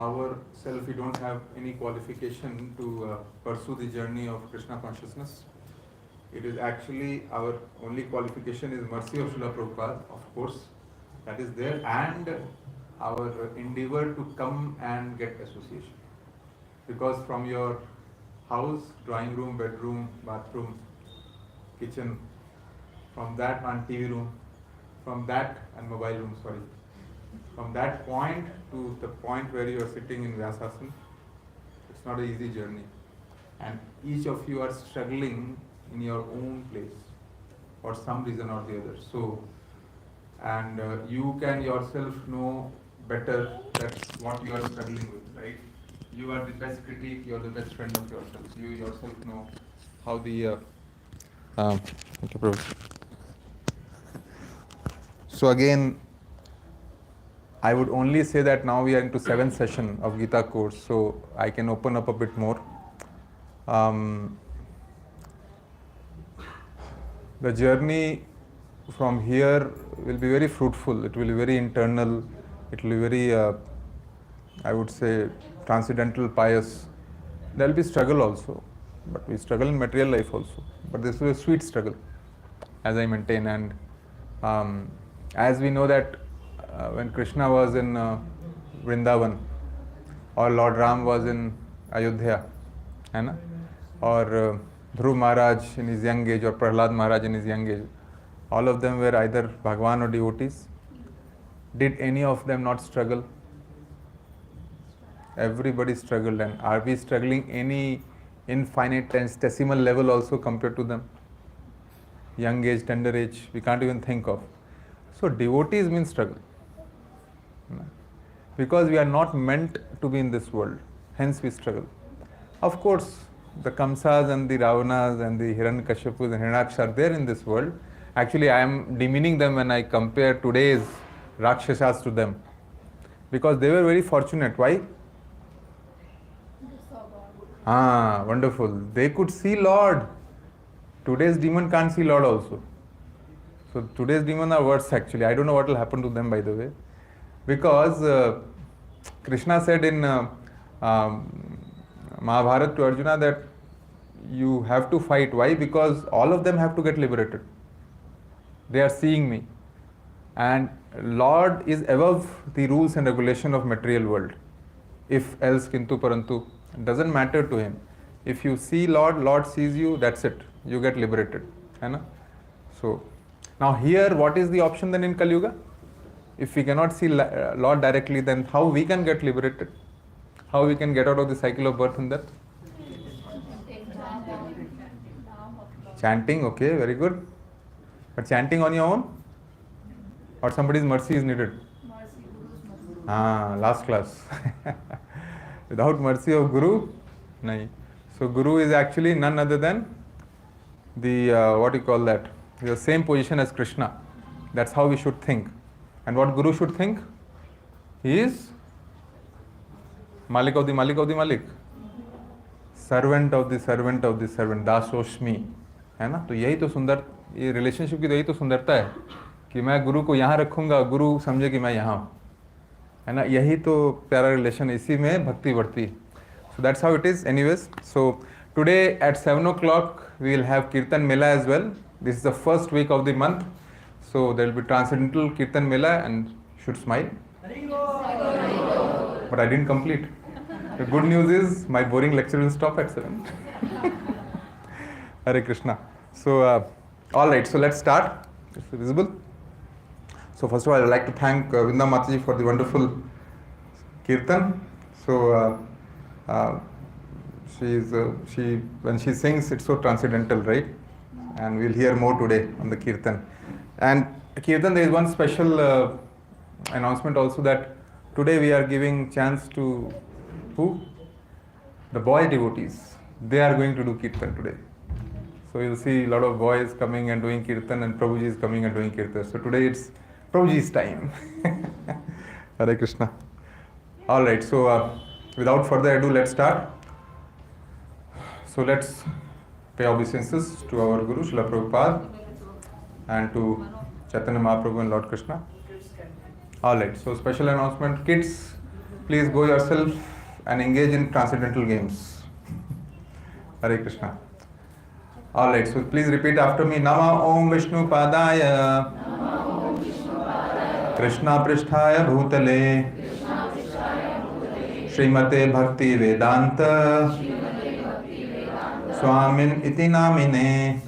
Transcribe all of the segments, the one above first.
ourself, we don't have any qualification to pursue the journey of Krishna consciousness. It is actually our only qualification is mercy of Srila Prabhupada, of course, that is there, and our endeavor to come and get association. Because from your house, drawing room, bedroom, bathroom, kitchen, from that and TV room, from that and mobile room, sorry, from that point to the point where you are sitting in Vyasasana, it's not an easy journey. And each of you are struggling in your own place for some reason or the other. So, and you can yourself know better that's what you are struggling with, right? You are the best critic, you are the best friend of yourself. You yourself know how the okay, Prabhu. So again, I would only say that now we are into 7th session of Gita course, so I can open up a bit more. The journey from here will be very fruitful. It will be very internal. It will be very, I would say, transcendental, pious. There will be struggle also, but we struggle in material life also. But this is a sweet struggle, as I maintain. And as we know that when Krishna was in Vrindavan, or Lord Ram was in Ayodhya, hai na? Or Dhruv Maharaj in his young age, or Prahlad Maharaj in his young age, all of them were either Bhagwan or devotees. Did any of them not struggle? Everybody struggled. And are we struggling any infinitesimal level also compared to them? Young age, tender age, we can't even think of. So devotees mean struggle. Because we are not meant to be in this world. Hence we struggle. Of course, the Kamsas and the Ravanas and the Hiranyakashipus and Hiranyakshas are there in this world. Actually, I am demeaning them when I compare today's Rakshasas to them. Because they were very fortunate. Why? Wonderful. They could see Lord. Today's demon can't see Lord also. So today's demons are worse actually. I don't know what will happen to them, by the way. Because Krishna said in Mahabharata to Arjuna that you have to fight. Why? Because all of them have to get liberated. They are seeing me. And Lord is above the rules and regulation of material world. If else, kintu parantu, it doesn't matter to him. If you see Lord, Lord sees you, that's it. You get liberated. Hai na? So, now here, what is the option then in Kali Yuga? If we cannot see Lord directly, then how we can get liberated? How we can get out of the cycle of birth and death? Chanting, okay, very good. But chanting on your own? Or somebody's mercy is needed? Last class. Without mercy of Guru? Nahi. So Guru is actually none other than the, what you call that? The same position as Krishna. That's how we should think. And what Guru should think? He is Malik of the Malik of the Malik. Servant of the servant of the servant. Dasoshmi. है ना? तो यही तो सुंदर, ये relationship की तो यही तो सुंदरता है कि मैं गुरु को यहाँ रखूँगा, गुरु समझे कि मैं यहाँ हूँ, है ना? यही तो प्यारा रिलेशन, इसी में भक्ति बढ़ती है. So that's how it is. Anyways, so today at 7 o'clock we will have Kirtan Mela as well. This is the first week of the month. So there will be transcendental Kirtan Mela and should smile. But I didn't complete. The good news is my boring lecture will stop at 7. Hare Krishna. So, alright, so let's start. Is it visible? So first of all, I would like to thank Vinda Mataji for the wonderful Kirtan. So, when she sings, it's so transcendental, right? And we'll hear more today on the Kirtan. And Kirtan, there is one special announcement also that today we are giving chance to who? The boy devotees. They are going to do Kirtan today. So you'll see a lot of boys coming and doing Kirtan and Prabhuji is coming and doing Kirtan. So today it's Prabhuji's time. Hare Krishna. Alright, so without further ado, let's start. So let's pay obeisances to our Guru, Srila Prabhupada, and to Chaitanya Mahaprabhu and Lord Krishna. Alright, so special announcement, kids Please go yourself and engage in transcendental games. Hare Krishna. Alright, so please repeat after me. Nama Om Vishnu Padaya Krishna Pristhaya Bhutale Srimate Bhakti Vedanta Swamin Iti Namine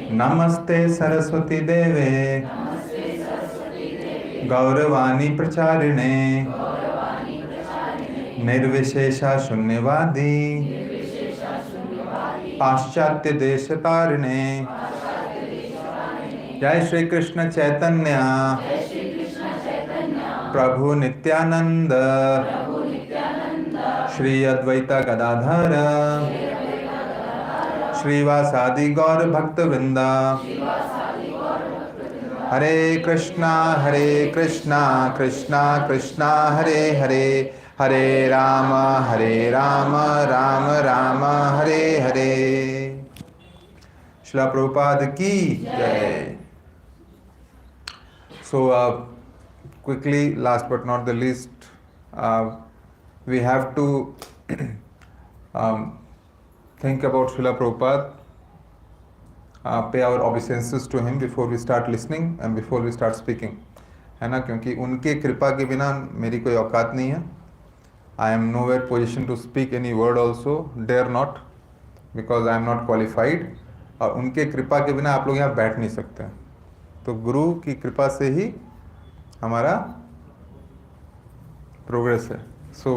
Namaste Saraswati Deve Gauravani Pracharine Nirvishesha Shunyavadi पाश्चात्य देश तारिणे जय श्री कृष्ण चैतन्य प्रभु नित्यानंद श्री अद्वैत गदाधर श्रीवासादि गौर भक्त वृंदा हरे कृष्णा कृष्णा कृष्णा हरे हरे हरे राम राम राम हरे हरे श्रील प्रभुपाद की जय. So quickly, last but not the least, we have to think about Srila Prabhupada, pay our obeisances to him before we start listening and before we start speaking. है ना, क्योंकि उनके कृपा के बिना मेरी कोई औकात नहीं है. I am nowhere positioned to speak any word also, dare not, because I am not qualified. और उनके कृपा के बिना आप लोग यहाँ बैठ नहीं सकते. तो गुरु की कृपा से ही हमारा प्रोग्रेस है. So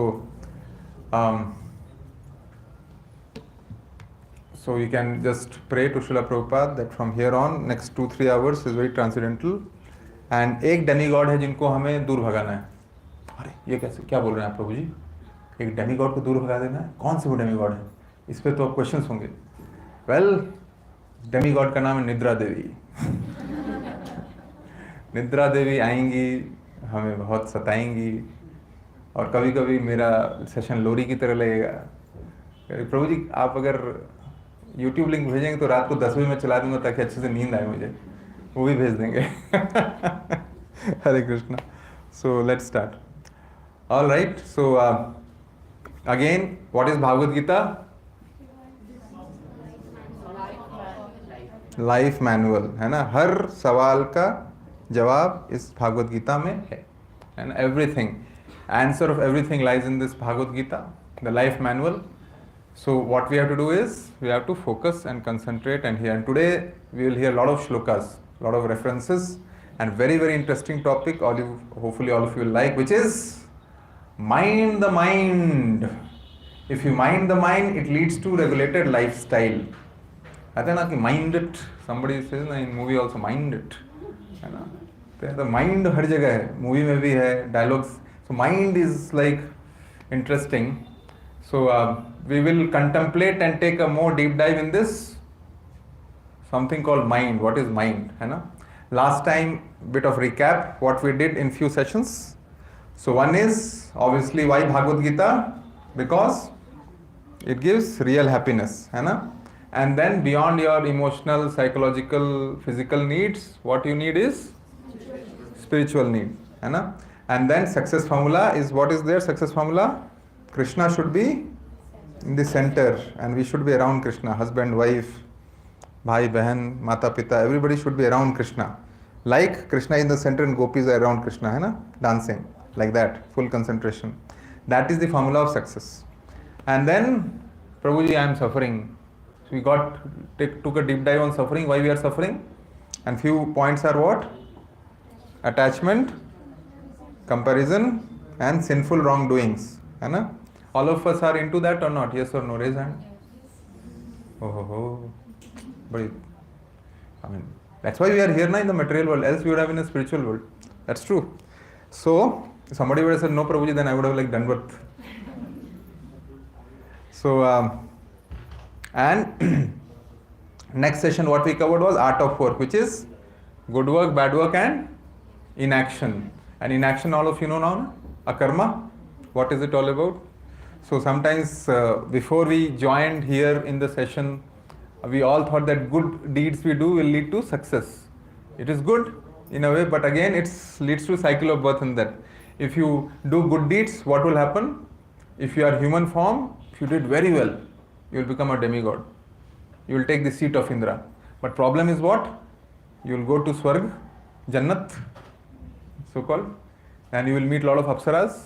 you can just pray to Srila Prabhupada that from here on next 2-3 hours is very transcendental. And एक डेमीगॉड है जिनको हमें दूर भगाना है. अरे ये कैसे, क्या बोल रहे हैं आप प्रभु जी, एक डेमीगॉड को दूर भगा देना है? कौन से वो डेमीगॉड है? इस पे तो आप क्वेश्चंस होंगे. वेल, डेमीगॉड का नाम है निद्रा देवी. निद्रा देवी आएंगी, हमें बहुत सताएंगी, और कभी कभी मेरा सेशन लोरी की तरह लगेगा. प्रभु जी आप अगर यूट्यूब लिंक भेजेंगे तो रात को 10 बजे मैं चला दूंगा ताकि अच्छे से नींद आए मुझे. वो भी भेज देंगे. Hare Krishna. So let's start. All right. So again, what is Bhagavad Gita? Life manual है ना. हर सवाल का जवाब इस भागवत गीता में है ना. Everything, answer of everything lies in this Bhagavad Gita, the life manual. So what we have to do is we have to focus and concentrate and hear. And today we will hear a lot of shlokas, a lot of references, and very interesting topic. Hopefully all of you will like, which is mind the mind. If you mind the mind, it leads to regulated lifestyle. कहते हैं ना कि mind it. Somebody says ना in movie also mind it, है ना. तो mind हर जगह है, movie में भी है, dialogues. So mind is like interesting. So we will contemplate and take a more deep dive in this something called mind. What is mind? है ना. Last time, bit of recap what we did in few sessions. So one is obviously why Bhagavad Gita, because it gives real happiness, है ना. And then beyond your emotional, psychological, physical needs, what you need is spiritual need, है ना. And then success formula is, what is their success formula? Krishna should be in the center and we should be around Krishna. Husband, wife, bhai, bahan, mata, pita, everybody should be around Krishna. Like Krishna is in the center and gopis are around Krishna, hai na? Dancing, like that, full concentration. That is the formula of success. And then, Prabhuji, I am suffering. So we took a deep dive on suffering, why we are suffering. And few points are what? Attachment, comparison, and sinful wrongdoings. है ना. All of us are into that or not? Yes or no? Raise hand. Oh. But I mean, that's why we are here now in the material world. Else we would have been in a spiritual world. That's true. So if somebody would have said no, Prabhuji, then I would have like done birth. So and next session what we covered was art of work, which is good work, bad work, and inaction. And inaction, all of you know now, akarma. What is it all about? So sometimes before we joined here in the session, we all thought that good deeds we do will lead to success. It is good in a way, but again it leads to cycle of birth and death. If you do good deeds, what will happen? If you are human form, if you did very well, you will become a demigod. You will take the seat of Indra. But problem is what? You will go to Swarg, Jannat, so called, and you will meet a lot of apsaras.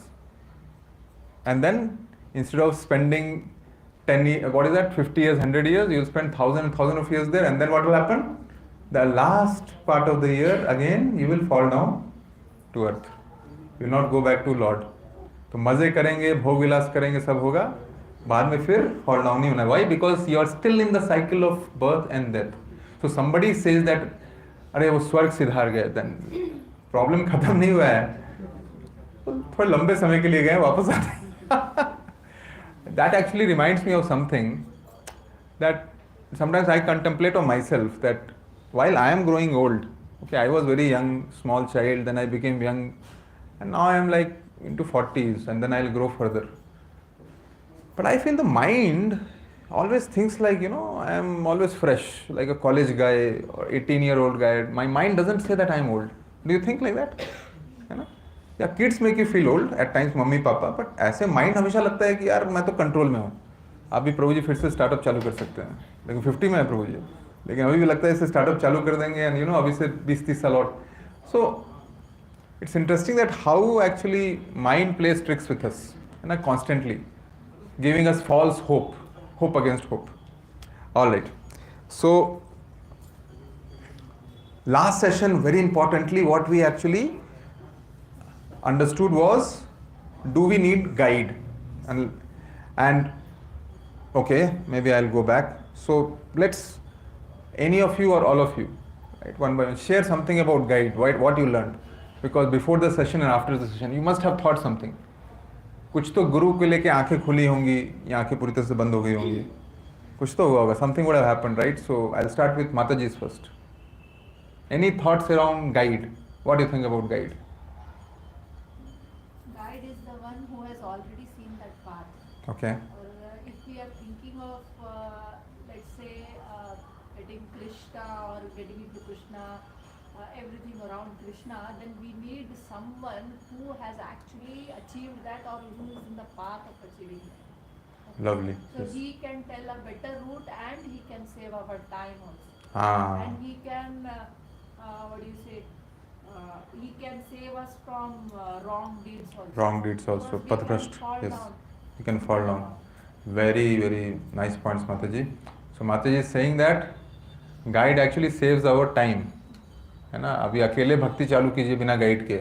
And then instead of spending 50 years, 100 years, you will spend thousand of years there. And then what will happen? The last part of the year, again, you will fall down to earth. You will not go back to Lord. तो मजे करेंगे, भोग विलास करेंगे, सब होगा, बाद में फिर fall down नहीं होना. Why? Because you are still in the cycle of birth and death. So somebody says that अरे वो स्वर्ग सिधार गए, then problem खत्म नहीं हुआ है, थोड़े लंबे समय के लिए गए, वापस आते हैं. That actually reminds me of something that sometimes I contemplate on myself, that while I am growing old, okay, I was very young, small child, then I became young, and now I am like into 40s, and then I'll grow further. But I feel the mind always thinks like, I am always fresh, like a college guy or 18-year-old guy. My mind doesn't say that I am old. Do you think like that? Yeah, kids make you feel old at times, mummy papa, but ऐसे mind हमेशा लगता है कि यार मैं तो control में हूँ. आप भी प्रभु जी फिर से स्टार्टअप चालू कर सकते हैं, लेकिन 50 में है प्रभु जी, लेकिन अभी भी लगता है इसे स्टार्टअप चालू कर देंगे, एंड अभी से 20-30 साल और. So it's interesting that how actually mind plays tricks with us, constantly giving us false hope against hope. Alright, so last session, very importantly, what we actually understood was, do we need guide? And okay, maybe I'll go back. So let's, any of you or all of you, right, one by one, share something about guide, what you learned, because before the session and after the session you must have thought something. कुछ तो गुरु को लेके आंखें खुली होंगी या आंखें पूरी तरह से बंद हो गई होंगी, कुछ तो हुआ होगा, something would have happened, right? So I'll start with Mataji's first. Any thoughts around guide? What do you think about guide? Already seen that path. Okay. If we are thinking of, let's say, getting Krishna or getting into Krishna, everything around Krishna, then we need someone who has actually achieved that or who is in the path of achieving that. Lovely. So yes. He can tell a better route and he can save our time also. And he can, he can save us from wrong deeds also. Wrong deeds also. Pathrasht. Yes. You can fall down. Very, very nice points, Mataji. So Mataji is saying that guide actually saves our time. है ना, अभी अकेले भक्ति चालू कीजिए बिना guide के,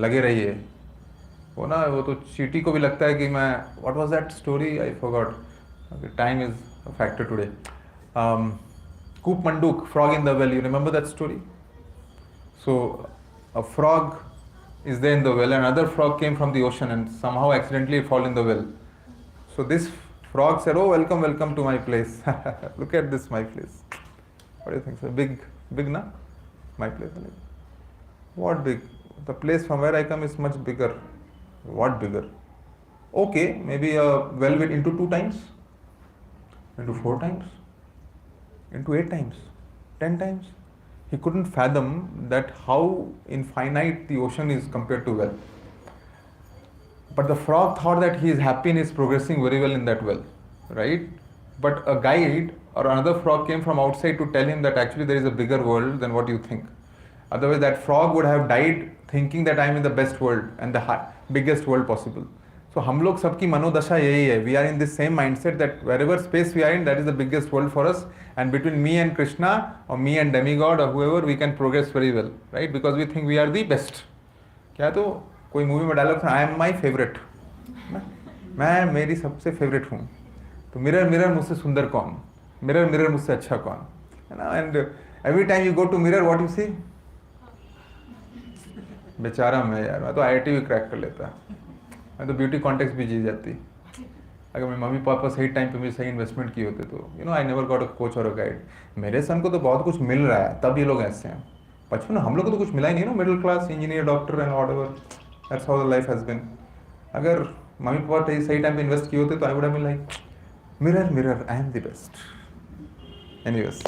लगे रहिए. वो तो चीटी को भी लगता है कि मैं, what was that story? I forgot. Okay, time is a factor today. Koop Manduk, frog in the well. You remember that story? So a frog is there in the well, and another frog came from the ocean and somehow accidentally fall in the well. So this frog said, "Oh, welcome to my place. Look at this, my place. What do you think? So big na? My place. What big? The place from where I come is much bigger. What bigger? Okay, maybe a well with into 2 times, into 4 times, into 8 times, 10 times." He couldn't fathom that how infinite the ocean is compared to well. But the frog thought that he is happy and is progressing very well in that well, right? But a guide or another frog came from outside to tell him that actually there is a bigger world than what you think. Otherwise that frog would have died thinking that I am in the best world and the biggest world possible. So हम लोग सबकी मनोदशा यही है. We are in this same mindset that wherever space we are in, that is the biggest world for us. And between me and Krishna or me and demigod or whoever, we can progress very well, right? Because we think we are the best. क्या तो कोई movie में dialogue था, I am my favorite. मैं मेरी सबसे favourite हूँ. तो मिरर मुझसे सुंदर कौन? मिरर मुझसे अच्छा कौन? And every time you go to mirror, what you see? बेचारा मैं यार, मैं तो IIT भी क्रैक कर लेता. मैं तो ब्यूटी कॉन्टेक्स्ट भी जी जाती. अगर मेरे मम्मी पापा सही टाइम पे मुझे सही इन्वेस्टमेंट किए होते तो I never got a coach और अ गाइड. मेरे सन को तो बहुत कुछ मिल रहा है, तब ये लोग ऐसे हैं. बचपन में हम लोग को तो कुछ मिला ही नहीं ना, middle class, engineer, doctor and whatever. That's how the life has been. अगर मम्मी पापा सही टाइम पे इन्वेस्ट किए होते तो I would have been like mirror I am the best. Anyways,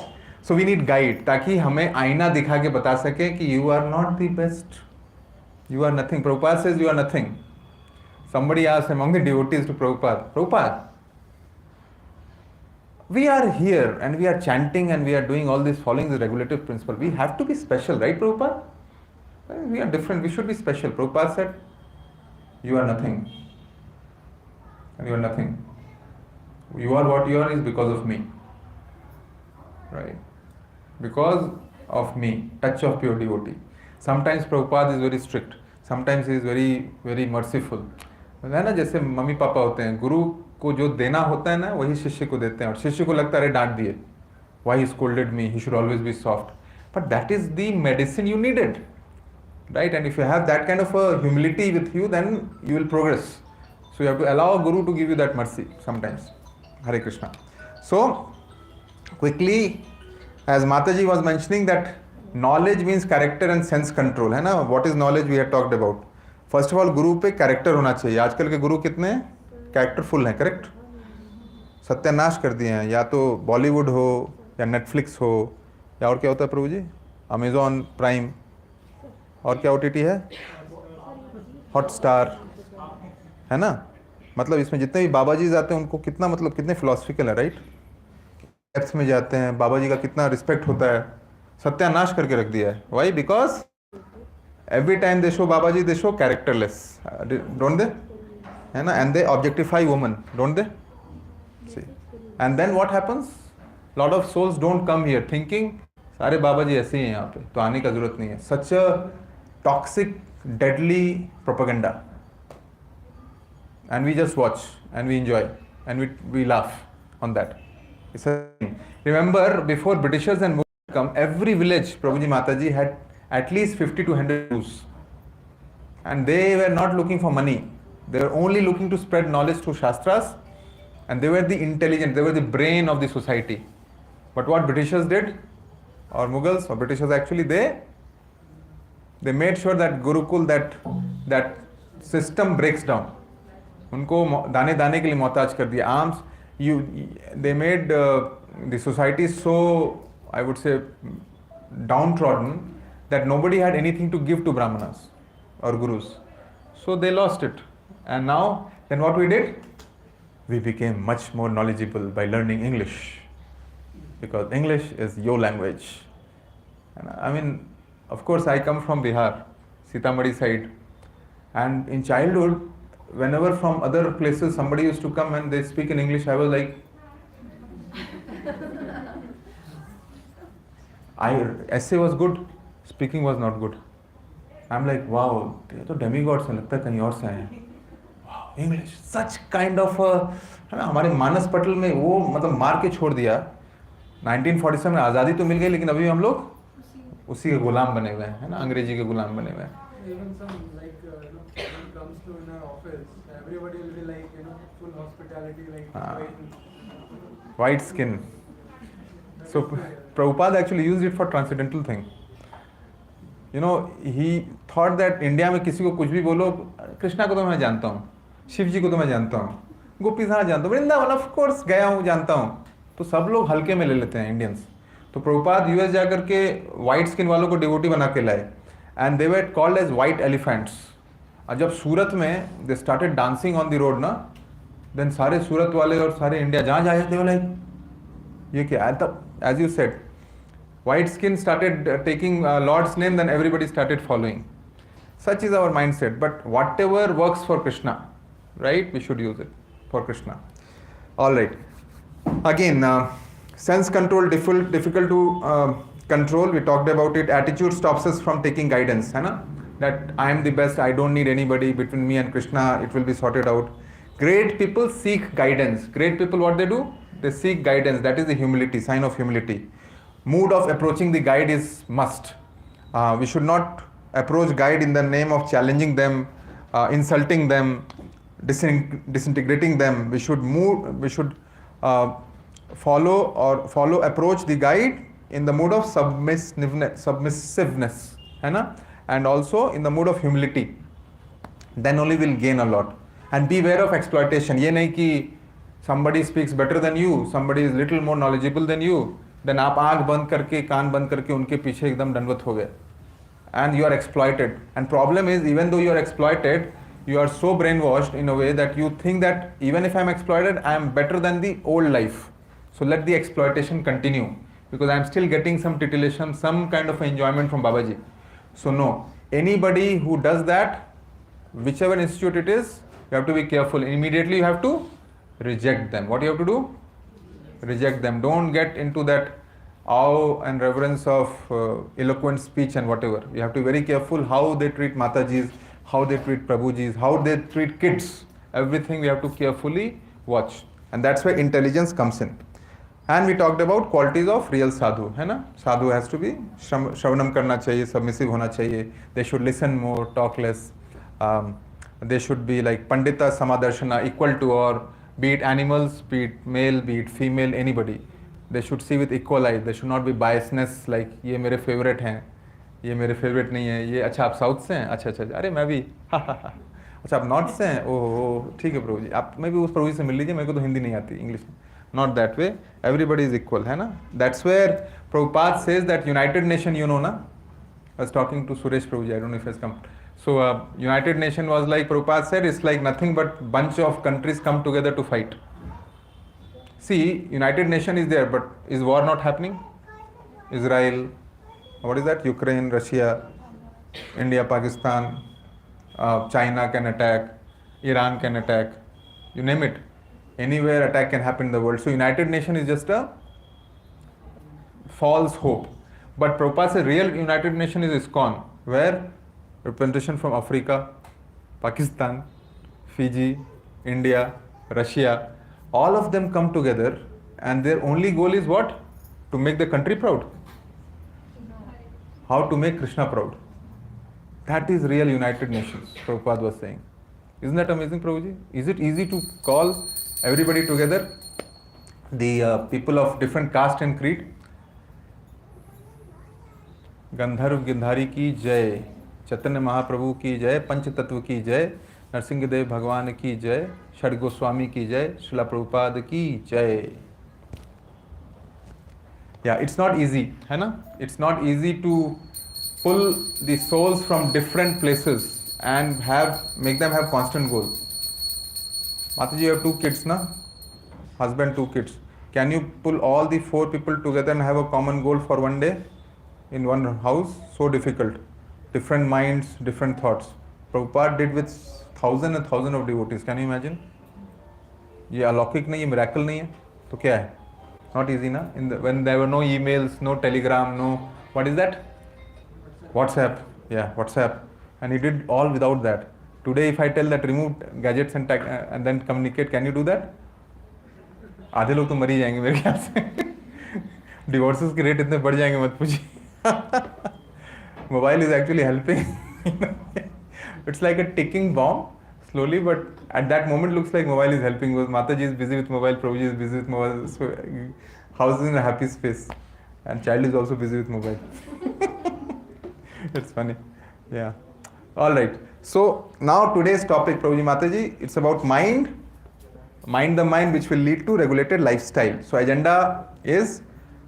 so we need guide, ताकि हमें आईना दिखा के बता सके कि you are not the best. You are nothing. Prabhupada says you are nothing. Somebody asked among the devotees to Prabhupada, Prabhupada, we are here and we are chanting and we are doing all this, following the regulative principle. We have to be special, right, Prabhupada? We are different. We should be special. Prabhupada said, you are nothing. And you are nothing. You are what you are is because of me. Right? Because of me. Touch of pure devotee. Sometimes Prabhupada is very strict. Sometimes he is very, very merciful. है ना, जैसे mummy papa होते हैं, गुरु को जो देना होता है ना वही शिष्य को देते हैं, और शिष्य को लगता है डांट दिए, why he scolded me, he should always be soft. But that is the medicine you needed, right? And if you have that kind of a humility with you, then you will progress. So you have to allow a guru to give you that mercy sometimes. Hare Krishna. So quickly, as Mataji was mentioning, that knowledge means character and sense control, है ना? What is knowledge we had talked about. First of all गुरु पे character होना चाहिए. आजकल के गुरु कितने कैरेक्टरफुल हैं, correct? सत्यानाश कर दिए हैं. या तो बॉलीवुड हो या नेटफ्लिक्स हो या और क्या होता है प्रभु जी, अमेजॉन प्राइम, और क्या OTT है, हॉटस्टार, है ना? मतलब इसमें जितने भी बाबा जी जाते हैं उनको कितना, मतलब कितने फिलोसफिकल है, राइट? डेप्थ में जाते हैं, बाबा जी का कितना रिस्पेक्ट होता है. सत्यानाश करके रख दिया है. Why? Because every time they show Babaji, they show characterless, don't they? है ना? And they objectify women, don't they? See, and then what happens? Lot of souls don't come here thinking सारे बाबाजी ऐसे ही हैं यहाँ पे, तो आने का जरूरत नहीं है. Such a toxic, deadly propaganda, and we just watch and we enjoy and we laugh on that. It's a thing. Remember, before Britishers and Mughals come, every village, Prabhuji Mataji had at least 50 to 100 Jews, and they were not looking for money. They were only looking to spread knowledge through Shastras, and they were the intelligent, they were the brain of the society. But what Britishers did, or Mughals, or Britishers actually, they made sure that Gurukul, that system breaks down. उनको दाने दाने के लिए मोहताज कर दिया. Arms, they made the society so, I would say, downtrodden, that nobody had anything to give to Brahmanas or Gurus. So they lost it. And now, then what we did? We became much more knowledgeable by learning English. Because English is your language. And I mean, of course, I come from Bihar, Sitamarhi side. And in childhood, whenever from other places somebody used to come and they speak in English, I was like, essay was good, speaking was not good. I'm like, wow, ये तो demigods हैं, लगता है कहीं और से आए हैं. Wow, English, such kind of a, हमारे मानस पटल में वो मतलब मार के छोड़ दिया. 1947 में आज़ादी तो मिल गई, लेकिन अभी हम लोग उसी के गुलाम बने हुए हैं, है ना? अंग्रेजी के गुलाम बने हुए हैं. Even some like when it comes to in our office, everybody will be like full hospitality, like white skin. So Prabhupada actually used it for transcendental thing. He thought that India में किसी को कुछ भी बोलो, कृष्णा को तो मैं जानता हूँ, शिव जी को तो मैं जानता हूँ, गोपी साहब जानता हूँ, वृंदावन ऑफ कोर्स गया हूँ, जानता हूँ. तो सब लोग हल्के में ले लेते हैं इंडियंस. तो प्रभुपाद यूएस जाकर के वाइट स्किन वालों को डिवोटी बना के लाए, and they were called as white elephants. और जब सूरत में they started dancing on the road ना, देन सारे सूरत वाले और सारे इंडिया जहाँ जाए थे वो लाइक ये क्या. तब as you said, white skin started taking Lord's name, then everybody started following. Such is our mindset. But whatever works for Krishna, right, we should use it for Krishna. All right. Again, sense control difficult to control. We talked about it. Attitude stops us from taking guidance. है ना? That I am the best. I don't need anybody. Between me and Krishna, it will be sorted out. Great people seek guidance. Great people, what they do? They seek guidance. That is the humility, sign of humility. Mood of approaching the guide is must. We should not approach guide in the name of challenging them, insulting them, disintegrating them. We should approach the guide in the mood of submissiveness, है ना? And also in the mood of humility. Then only we'll gain a lot. And beware of exploitation. ये नहीं कि somebody speaks better than you, somebody is little more knowledgeable than you. Then आप आंख बंद करके कान बंद करके उनके पीछे एकदम दंडवत हो गए. and you are exploited. And problem is, even though you are exploited, you are so brainwashed in a way that you think that even if I am exploited, I am better than the old life. So let the exploitation continue because I am still getting some titillation, some kind of enjoyment from Babaji. So no, anybody who does that, whichever institute it is, you have to be careful. Immediately you have to reject them. What you have to do? Reject them. Don't get into that awe and reverence of eloquent speech and whatever. You have to be very careful how they treat Matajis, how they treat Prabhujis, how they treat kids. Everything we have to carefully watch. And that's where intelligence comes in. And we talked about qualities of real sadhu, है ना? Sadhu has to be shravanam karna chahiye, submissive hona chahiye. They should listen more, talk less. They should be like pandita samadarshana, equal to, or be it animals, be it male, be it female, anybody. They should see with equal eyes. There should not be biasness like ये मेरे favorite हैं, ये मेरे favorite नहीं है, ये अच्छा आप साउथ से हैं, अच्छा अच्छा अरे मैं भी अच्छा आप नॉर्थ से हैं, ओह ठीक है प्रभु जी, आप मैं भी उस प्रभु जी से मिल लीजिए, मेरे को तो हिंदी नहीं आती, इंग्लिश में. Not that way. Everybody is equal, है ना? That's where Prabhupada says that United Nation, you know, na? I was talking to Suresh Prabhuji, I don't know if he has come. So United Nation was like, Prabhupada said, it's like nothing but bunch of countries come together to fight. See, United Nation is there, but is war not happening? Israel, what is that? Ukraine, Russia, India, Pakistan, China can attack, Iran can attack, you name it. Anywhere attack can happen in the world. So United Nation is just a false hope. But Prabhupada says real United Nation is ISKCON, where representation from Africa, Pakistan, Fiji, India, Russia, all of them come together and their only goal is what? To make the country proud. How to make Krishna proud. That is real United Nations, Prabhupada was saying. Isn't that amazing, Prabhuji? Is it easy to call everybody together, the people of different caste and creed? गंधर्व गिंधारी की जय, चैतन्य महाप्रभु की जय, पंच तत्व की जय, नरसिंह देव भगवान की जय, षड गोस्वामी की जय, श्रीला प्रभुपाद की जय. Yeah, it's not easy, है ना? It's not easy to pull the souls from different places and make them have constant goal. Mataji, you have 2 kids, na? Husband, 2 kids. Can you pull all the 4 people together and have a common goal for one day in one house? So difficult. Different minds, different thoughts. Prabhupada did with thousands and thousands of devotees. Can you imagine? ये अलौकिक नहीं है, miracle नहीं है, तो क्या है? Not easy, na? When there were no emails, no telegram, no, what is that? WhatsApp. Yeah, WhatsApp. And he did all without that. Today, if I tell that remove gadgets and then communicate, can you do that? आधे लोग तो मर ही जाएंगे मेरे ख्याल से. Divorces के rate इतने बढ़ जाएंगे मत पूछिए. Mobile is actually helping. It's like a ticking bomb, slowly, but at that moment looks like mobile is helping. Because Mataji is busy with mobile, Prabhuji is busy with mobile, so house is in a happy space, and child is also busy with mobile. It's funny, yeah. All right. So now today's topic, Prabhuji Mataji, it's about mind the mind, which will lead to regulated lifestyle. So agenda is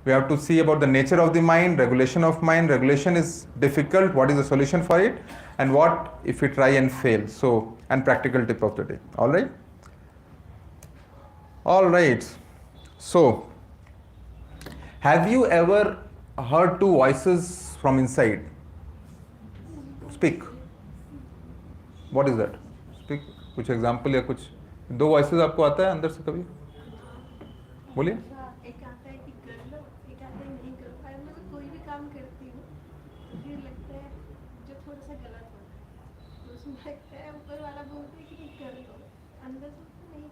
we have to see about the nature of the mind, regulation of mind. Regulation is difficult. What is the solution for it? And what if we try and fail? So, and practical tip of the day. All right. All right. So, have you ever heard 2 voices from inside? Speak. What is that? Speak. कुछ example या कुछ 2 voices आपको आता है अंदर से कभी? बोलिए. एक आता है कि कर लो, एक आता है नहीं करो. और मैं कोई भी काम करती हूँ, फिर लगता है जो थोड़ा सा गलत होता है, तो उसमें लगता है ऊपर वाला बोलता है कि नहीं कर लो, अंदर से नहीं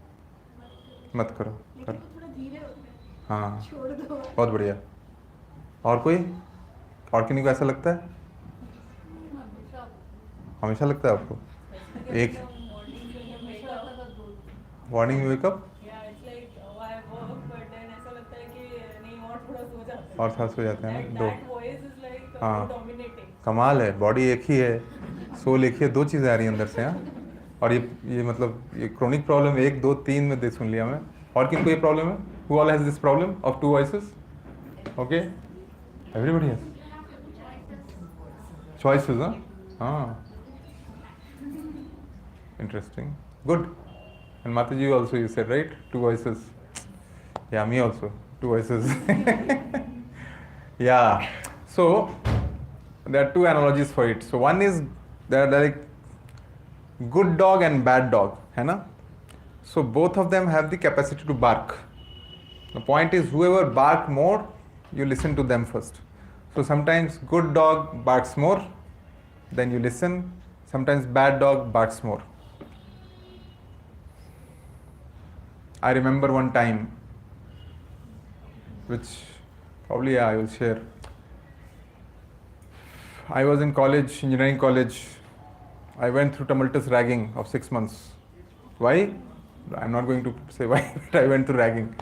मत करो. लेकिन वो थोड़ा धीरे होता है. हाँ. छोड़ दो. बहुत बढ़िया. और कोई? और किन्हीं को ऐसा लगता है? हमेशा लगता है आपको? एक मॉर्निंग में वेकअप और थोड़ा सो जाते हैं ना 2. हाँ, कमाल है. बॉडी एक ही है, सोल एक ही है, 2 चीज़ें आ रही हैं अंदर से. हाँ. और ये मतलब ये क्रोनिक प्रॉब्लम 1, 2, 3 में दे सुन लिया मैं. और किनको ये प्रॉब्लम है? Who all has this problem of 2 voices? Okay, everybody has. Choices, huh? Ah, interesting. Good. And Mataji also you said, right? Two voices. Yeah, me also. Two voices. Yeah. So there are two analogies for it. So one is there are like good dog and bad dog, है ना? So both of them have the capacity to bark. The point is whoever bark more, you listen to them first. So sometimes good dog barks more, then you listen. Sometimes bad dog barks more. I remember one time, which probably I will share. I was in college, engineering college. I went through tumultuous ragging of 6 months. Why? I'm not going to say why, but I went through ragging.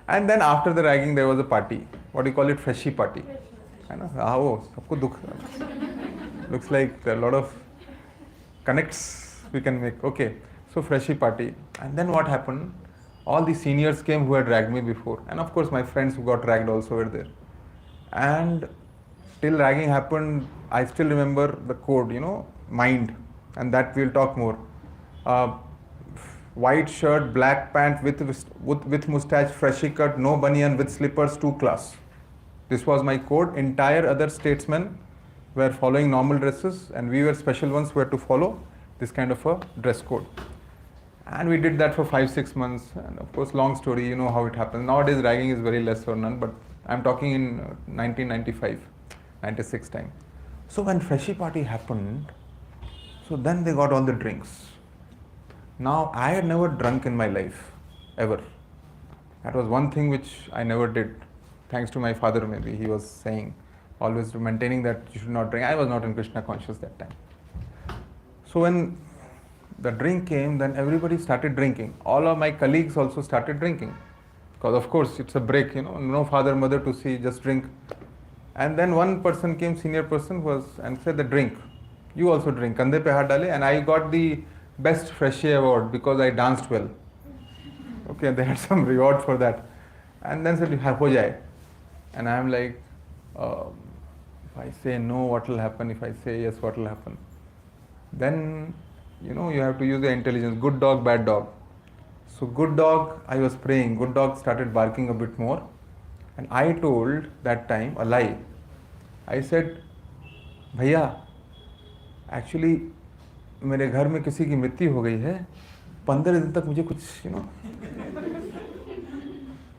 And then after the ragging, there was a party. What do you call it? Freshie party. I know. Oh, sabko dukh. Looks like there are a lot of connects we can make. Okay. So freshie party. And then what happened? All the seniors came who had ragged me before. And of course, my friends who got ragged also were there. And till ragging happened, I still remember the code, mind. And that we'll talk more. White shirt, black pant with mustache, freshie cut, no bunion, with slippers, 2 class. This was my code. Entire other statesmen were following normal dresses, and we were special ones who had to follow this kind of a dress code. And we did that for 5-6 months. And of course, long story, you know how it happens. Nowadays, ragging is very less or none, but I'm talking in 1995, 96 time. So when freshie party happened, so then they got all the drinks. Now, I had never drunk in my life, ever. That was one thing which I never did, thanks to my father maybe. He was saying, always maintaining that you should not drink. I was not in Krishna conscious that time. So when the drink came, then everybody started drinking. All of my colleagues also started drinking. Because of course, it's a break, no father, mother to see, just drink. And then one person came, senior person, and said, the drink. You also drink. Kandhe pe haath dale. And I got the best freshie award because I danced well. Okay, they had some reward for that. And then said, ho jaye. And I am like, if I say no, what will happen? If I say yes, what will happen? Then, you have to use the intelligence. Good dog, bad dog. So good dog, I was praying. Good dog started barking a bit more. And I told that time a lie. I said, Bhaiya, actually, मेरे घर में किसी की मृत्यु हो गई है 15 दिन तक मुझे कुछ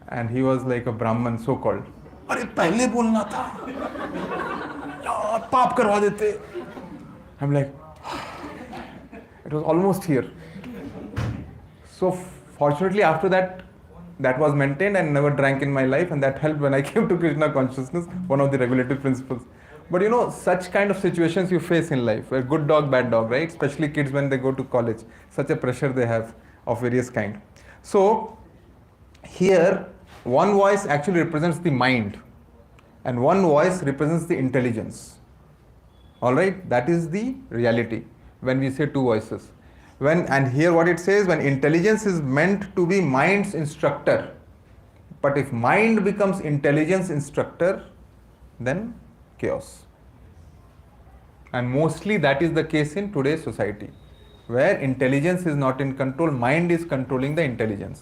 and he was like a Brahman so called. अरे पहले बोलना था यार पाप करवा देते. I'm like it was almost here. So fortunately after that was maintained and never drank in my life, and that helped when I came to Krishna consciousness, one of the regulative principles. But such kind of situations you face in life, where good dog, bad dog, right? Especially kids when they go to college, such a pressure they have of various kind. So here, one voice actually represents the mind, and one voice represents the intelligence. All right, that is the reality when we say two voices. And here what it says, when intelligence is meant to be mind's instructor, but if mind becomes intelligence instructor, then chaos. And mostly that is the case in today's society, where intelligence is not in control, mind is controlling the intelligence.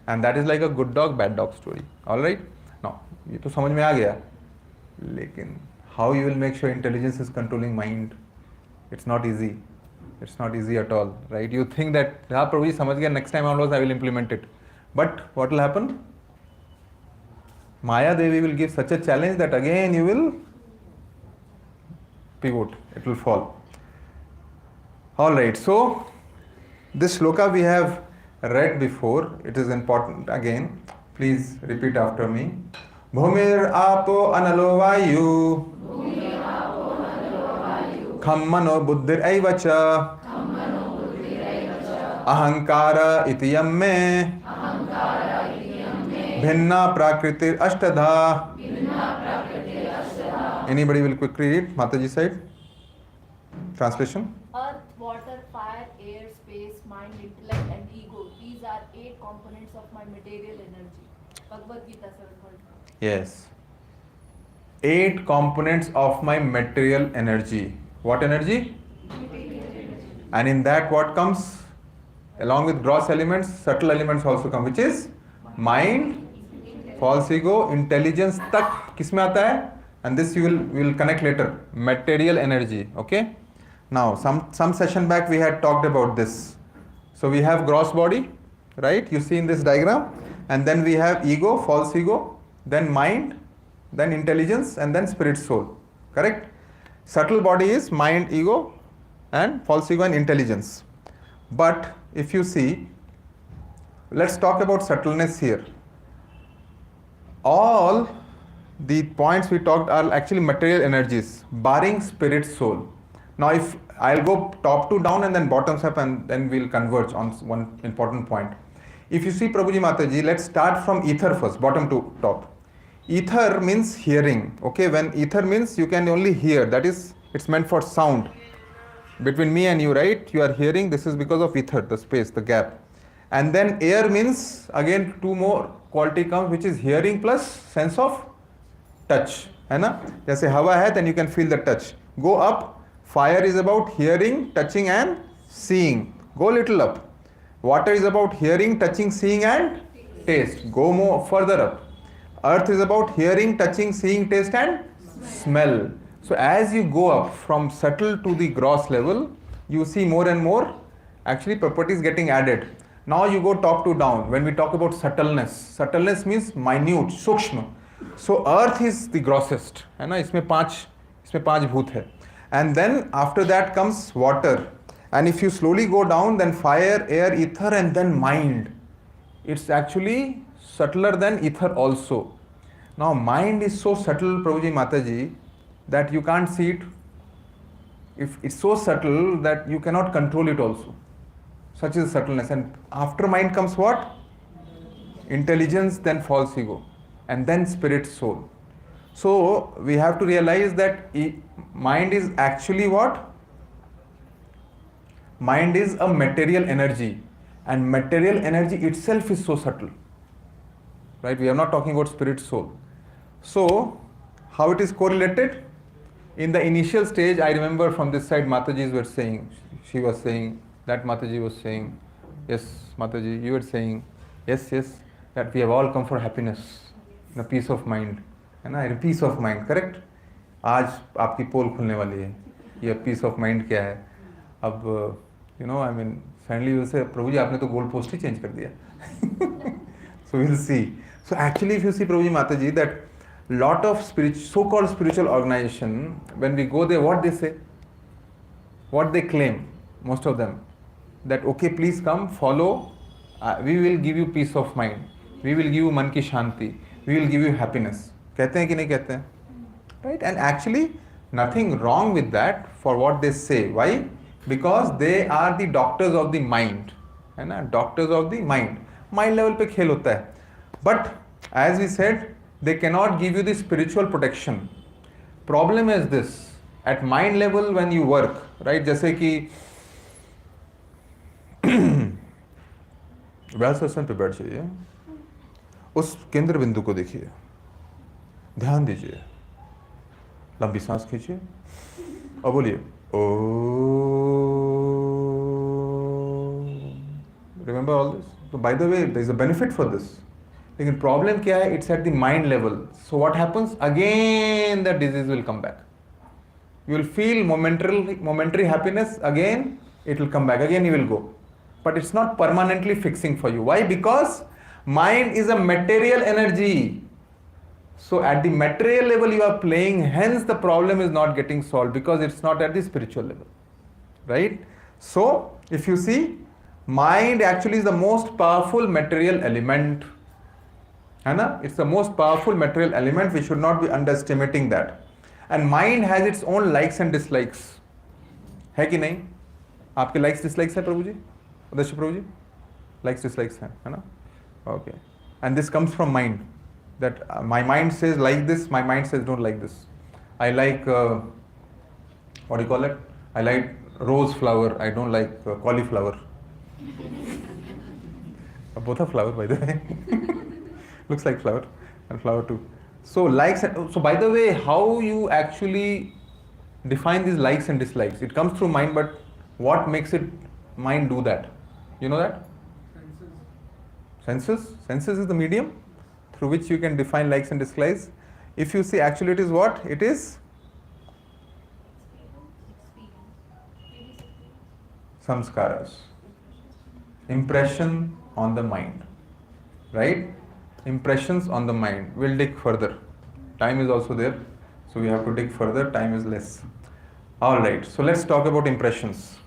And that is like a good dog, bad dog story. Alright? Now, ये तो समझ में आ गया. लेकिन how you will make sure intelligence is controlling mind? It's not easy. It's not easy at all, right? You think that, हाँ प्रभु जी समझ गया, next time onwards I will implement it. But what will happen? Maya Devi will give such a challenge that again you will pivot, it will fall. Alright, so this shloka we have read before, it is important again. Please repeat after me. Bhumir apo analo vayu Khammano buddhir aivacha Ahankara iti yamme Bhinna prakritir ashtadha. Anybody will quickly read Mataji side? Translation? Earth, water, fire, air, space, mind, intellect and ego. These are 8 components of my material energy. Bhagavad Gita 7.1. Yes. 8 components of my material energy. What energy? And in that what comes? Along with gross elements, subtle elements also come, which is mind, false ego, intelligence tak किसमें आता है? And this you will connect later. Material energy. Okay. Now some session back we had talked about this. So we have gross body, right? You see in this diagram, and then we have ego, false ego, then mind, then intelligence, and then spirit soul. Correct? Subtle body is mind, ego, and false ego and intelligence. But if you see, let's talk about subtleness here. All the points we talked are actually material energies, barring spirit soul. Now if I'll go top to down and then bottoms up, and then we'll converge on one important point. If you see Prabhuji Mataji, let's start from ether first, bottom to top. Ether means hearing. Okay, when ether means you can only hear, that is, it's meant for sound. Between me and you, right? You are hearing, this is because of ether, the space, the gap. And then air means, again, two more quality comes, which is hearing plus sense of touch. है ना? जैसे हवा है, then you can feel the touch. Go up. Fire is about hearing, touching and seeing. Go little up. Water is about hearing, touching, seeing and taste. Go more further up. Earth is about hearing, touching, seeing, taste and smell. So as you go up from subtle to the gross level, you see more and more actually properties getting added. Now you go top to down. When we talk about subtleness, subtleness means minute, सूक्ष्म. So earth is the grossest, है ना? इसमें पांच भूत है. And then after that comes water. And if you slowly go down, then fire, air, ether, and then mind. It's actually subtler than ether also. Now mind is so subtle, Prabhuji Mataji, that you can't see it. If it's so subtle that you cannot control it also. Such is subtleness. And after mind comes what? Intelligence, then false ego, and then spirit soul. So we have to realize that mind is actually what? Mind is a material energy, and material energy itself is so subtle. Right? We are not talking about spirit soul. So how it is correlated? In the initial stage, I remember from this side Matajis were saying, she was saying, that Mataji was saying, yes, Mataji, you were saying, yes, that we have all come for happiness, the peace of mind. है ना? Peace of mind, correct? आज आपकी पोल खुलने वाली है, ये piece of mind क्या है? अब you know, I mean finally will say, प्रभु जी आपने तो गोल पोस्ट ही चेंज कर दिया. So will see. So actually if you see प्रभु जी माता जी, that lot of so-called spiritual organization, when we go there, what they say, what they claim, most of them, that okay, please come, follow, we will give you peace of mind, we will give you man ki shanti, we will give you happiness. कहते हैं कि नहीं कहते हैं? Right? And actually nothing wrong with that for what they say. Why? Because they are the doctors of the mind, है ना? Doctors of the mind. Mind level पे खेल होता है. But as we said, they cannot give you the spiritual protection. Problem is this, at mind level when you work, right? जैसे कि व्यासासन पे बैठ जाइए, उस केंद्र बिंदु को देखिए, ध्यान दीजिए, लंबी सांस खींचिए और बोलिए ओम. Remember all this? So by the way, there is a benefit for this. लेकिन प्रॉब्लम क्या है? It's at the mind level. So what happens? Again the disease will come back. You will feel momentary happiness, again it will come back, again you will go, but it's not permanently fixing for you. Why? Because mind is a material energy. So at the material level you are playing, hence the problem is not getting solved, because it's not at the spiritual level, right? So if you see, mind actually is the most powerful material element, है ना? It's the most powerful material element. We should not be underestimating that. And mind has its own likes and dislikes. है कि नहीं? आपके likes dislikes है प्रभु जी? उदयश्री प्रभु जी? Likes dislikes हैं, है ना? Okay. And this comes from mind. That my mind says like this, my mind says don't like this. I like what do you call it? I like rose flower. I don't like cauliflower. Both are flower, by the way. Looks like flower and flower too. So likes. So by the way, how you actually define these likes and dislikes. It comes through mind, but what makes it mind do that? You know that? Senses. Senses is the medium through which you can define likes and dislikes. If you see, actually it is what? It is samskaras. Impression on the mind. Right? Impressions on the mind. We'll dig further. Time is also there. So we have to dig further. Time is less. Alright. So let's talk about impressions.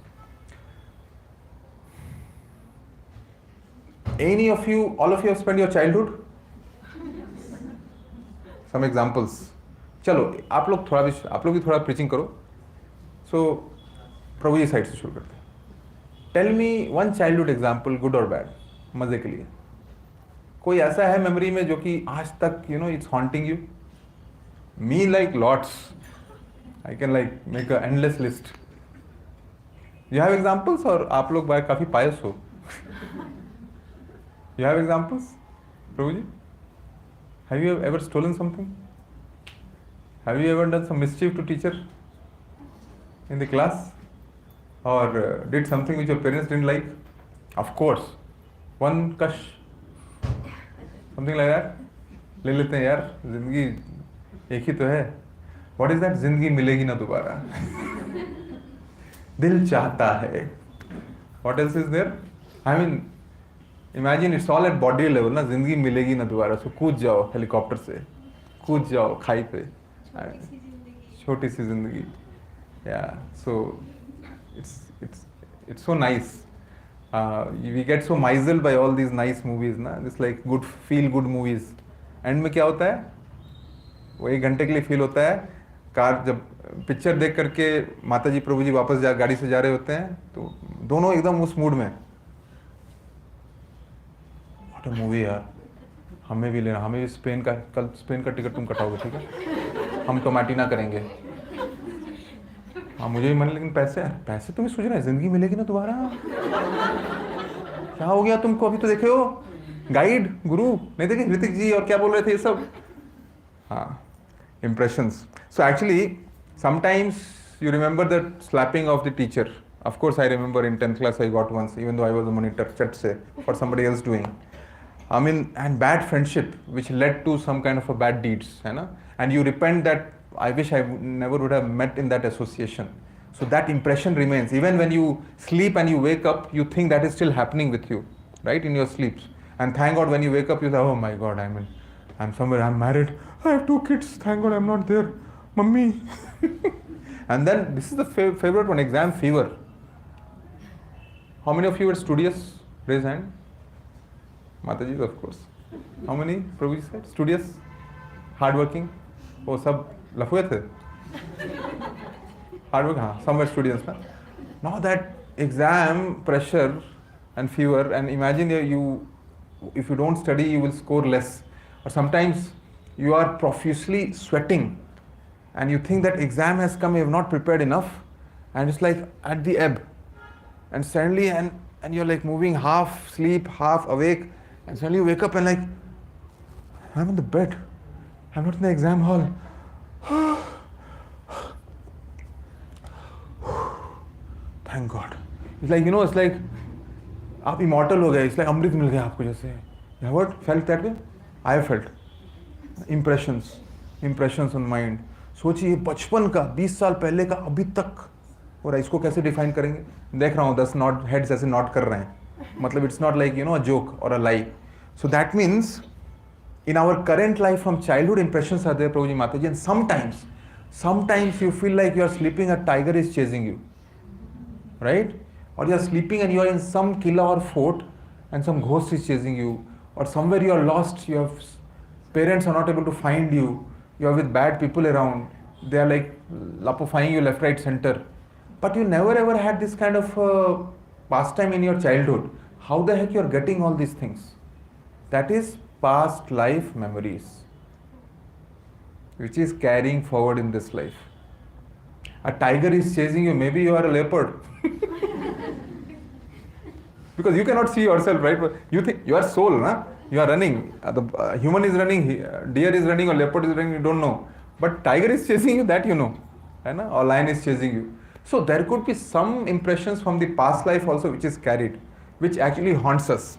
Any of you, all of you have spent your childhood? Some examples. चलो आप लोग भी थोड़ा preaching करो. So प्रभु जी side से शुरू करते हैं. Tell me one childhood example, good or bad, मजे के लिए. कोई ऐसा है मेमोरी में जो कि आज तक it's haunting you? Me like lots. I can like make an endless list. You have examples और आप लोग काफी pious हो? You have examples, Prabhuji? Have you ever stolen something? Have you ever done some mischief to teacher in the class? Or did something which your parents didn't like? Of course. One kash. Something like that? ले लेते हैं यार, जिंदगी एक ही तो है. What is that? जिंदगी मिलेगी ना दोबारा. दिल चाहता है. What else is there? I mean, imagine it's all at body level ना, जिंदगी मिलेगी ना दोबारा. So कूद जाओ हेलीकॉप्टर से, कूद जाओ खाई पे. छोटी सी जिंदगी. Yeah, so it's so nice. We get so misled by all these nice movies ना, just like good feel good movies. And में क्या होता है? वो 1 घंटे के लिए फील होता है. कार जब पिक्चर देख करके माता जी प्रभु जी वापस गाड़ी से जा रहे होते हैं तो दोनों एकदम उस मूड में. व्हाट अ मूवी यार, हमें भी लेना, हमें भी स्पेन का, कल स्पेन का टिकट तुम कटाओगे, ठीक है? हम टोमेटिना करेंगे. हाँ मुझे भी मन, लेकिन पैसे तुम्हें सूझ रहे हैं, जिंदगी मिलेगी ना दोबारा. क्या हो गया तुमको? अभी तो देखे हो गाइड गुरु, नहीं देखे ऋतिक जी और क्या बोल रहे थे ये सब. हाँ, impressions. So actually, sometimes you remember that slapping of the teacher. Of course, I remember in 10th class I got once, even though I was a monitor, chat se, for somebody else doing. I mean, and bad friendship, which led to some kind of a bad deeds, है ना? And you repent that I wish I never would have met in that association. So that impression remains. Even when you sleep and you wake up, you think that is still happening with you, right? In your sleeps. And thank God when you wake up, you say, oh my God, I'm somewhere, I'm married, I have 2 kids, thank God I'm not there, mummy. And then this is the favorite one, exam fever. How many of you were studious? Raise hand. Mataji, of course. How many? Prabhuji said studious, hardworking. Oh, sab लफुए थे. Hardworking, हाँ, some were studious. Na? Now that exam pressure and fever, and imagine if you don't study, you will score less. Or sometimes you are profusely sweating and you think that exam has come, you have not prepared enough, and it's like at the ebb, and suddenly and you're like moving half sleep, half awake, and suddenly you wake up and like, I'm in the bed, I'm not in the exam hall. Thank God. It's like, it's like आप immortal हो गए. It's like अमृत मिल गया आपको जैसे. You ever felt that way? I have felt. Impressions on mind. सोचिए बचपन का 20 साल पहले का अभी तक, और इसको कैसे डिफाइन करेंगे? देख रहा हूँ 10 नॉट हेड्स ऐसे नॉट कर रहे हैं. मतलब it's not like a joke or a lie. So that means in our current life from childhood impressions are there, Prabhuji Mataji, and sometimes you feel like you are sleeping, a tiger is chasing you, right? Or you are sleeping and you are in some killa or fort and some ghost is chasing you, or somewhere you are lost, parents are not able to find you, you are with bad people around, they are like lapofying you left, right, center. But you never ever had this kind of pastime in your childhood. How the heck you are getting all these things? That is past life memories, which is carrying forward in this life. A tiger is chasing you, maybe you are a leopard. Because you cannot see yourself, right? You think you are soul, na? You are running. The human is running, deer is running, or leopard is running, you don't know. But tiger is chasing you, that you know. है ना, or lion is chasing you. So there could be some impressions from the past life also which is carried, which actually haunts us.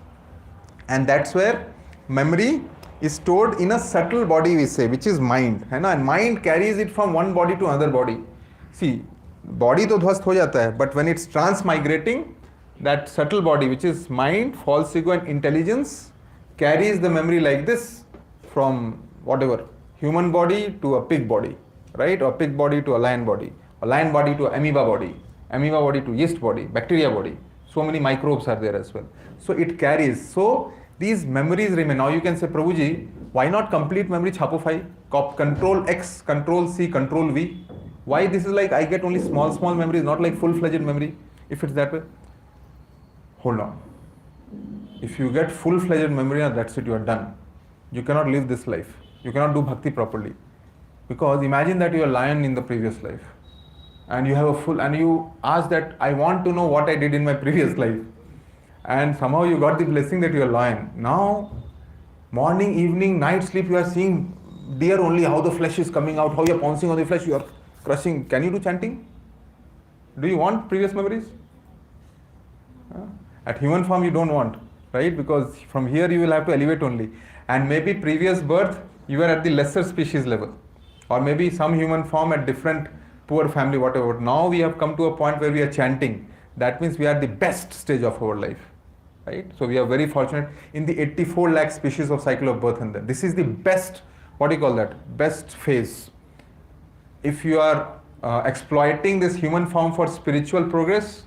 And that's where memory is stored in a subtle body, we say, which is mind, है ना, and mind carries it from one body to another body. See, body तो ध्वस्त हो जाता है, but when it's transmigrating, that subtle body, which is mind, false ego and intelligence, carries the memory like this from whatever, human body to a pig body, right? Or pig body to a lion body to amoeba body to yeast body, bacteria body. So many microbes are there as well. So it carries. So these memories remain. Now you can say, Prabhuji, why not complete memory Chapo 5? Control X, Control C, Control V. Why this is like I get only small memories, not like full-fledged memory, if it's that way? Hold on. If you get full-fledged memory, that's it, you are done. You cannot live this life. You cannot do bhakti properly. Because imagine that you are lion in the previous life. And you have a full, and you ask that, I want to know what I did in my previous life. And somehow you got the blessing that you are lion. Now, morning, evening, night sleep, you are seeing deer only, how the flesh is coming out, how you are pouncing on the flesh, you are crushing. Can you do chanting? Do you want previous memories? At human form you don't want, right? Because from here you will have to elevate only. And maybe previous birth you were at the lesser species level. Or maybe some human form at different poor family, whatever. Now we have come to a point where we are chanting. That means we are at the best stage of our life, right? So we are very fortunate in the 84 lakh species of cycle of birth and death. This is the best, what do you call that? Best phase. If you are exploiting this human form for spiritual progress,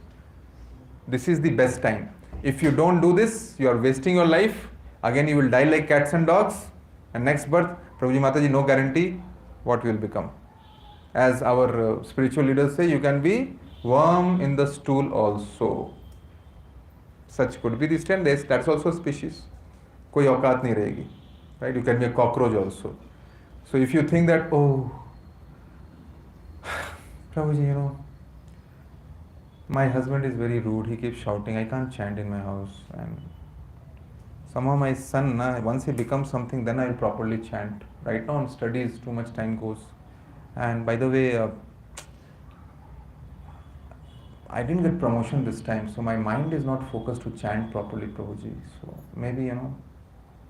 this is the best time. If you don't do this, you are wasting your life. Again, you will die like cats and dogs. And next birth, Prabhuji Mataji, no guarantee what you will become. As our spiritual leaders say, you can be worm in the stool also. Such could be the stand. That's also a species. Koi aukat nahi rahegi. Right? You can be a cockroach also. So if you think that, oh, Prabhuji, my husband is very rude, he keeps shouting, I can't chant in my house. And somehow my son, once he becomes something, then I will properly chant. Right now on studies, too much time goes. And by the way, I didn't get promotion this time, so my mind is not focused to chant properly, Prabhuji. So maybe,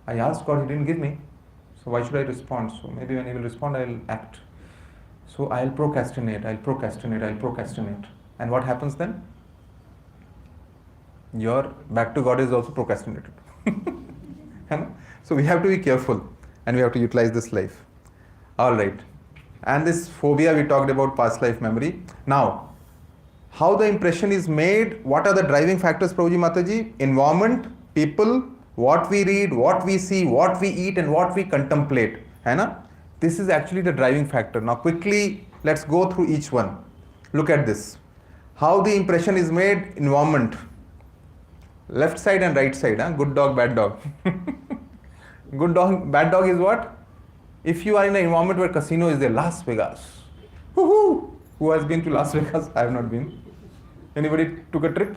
I asked God, he didn't give me. So why should I respond? So maybe when he will respond, I will act. So I'll procrastinate. And what happens then? Your back to God is also procrastinated. So we have to be careful and we have to utilize this life. Alright. And this phobia we talked about, past life memory. Now, how the impression is made, what are the driving factors, Prabhuji Mataji? Environment, people, what we read, what we see, what we eat and what we contemplate. This is actually the driving factor. Now quickly, let's go through each one. Look at this. How the impression is made, environment. Left side and right side, good dog, bad dog. Good dog, bad dog is what? If you are in an environment where casino is there, Las Vegas. Woohoo! Who has been to Las Vegas? I have not been. Anybody took a trip?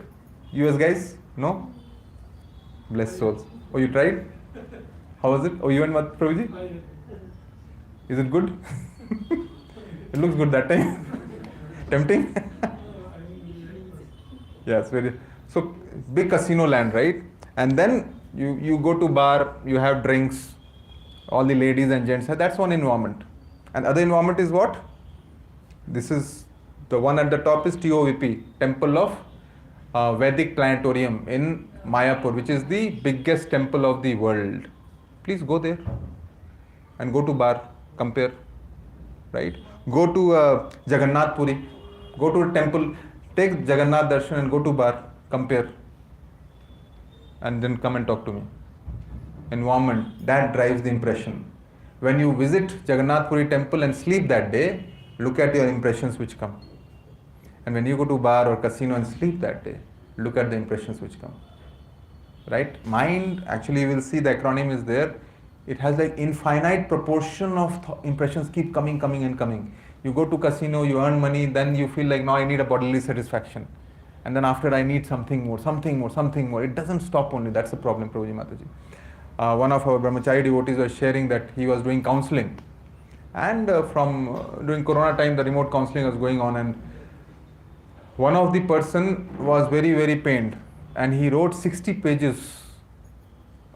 US guys? No? Bless souls. Oh, you tried? How was it? Oh, you went with Prabhuji? Is it good? It looks good that time. Tempting? Yes, very. So big casino land, right? And then you go to bar, you have drinks, all the ladies and gents. That's one environment. And other environment is what? This is the one at the top is TOVP, Temple of Vedic Planetarium in Mayapur, which is the biggest temple of the world. Please go there and go to bar, compare, right? Go to Jagannath Puri, go to a temple, take Jagannath Darshan and go to bar, compare, and then come and talk to me. Environment, that drives the impression. When you visit Jagannath Puri temple and sleep that day, look at your impressions which come. And when you go to bar or casino and sleep that day, look at the impressions which come. Right? Mind, actually you will see the acronym is there. It has like infinite proportion of impressions keep coming. You go to casino, you earn money, then you feel like now I need a bodily satisfaction. And then after I need something more. It doesn't stop only. That's the problem, Prabhuji Mataji. One of our brahmachari devotees was sharing that he was doing counseling. And during Corona time, the remote counseling was going on, and one of the person was very, very pained, and he wrote 60 pages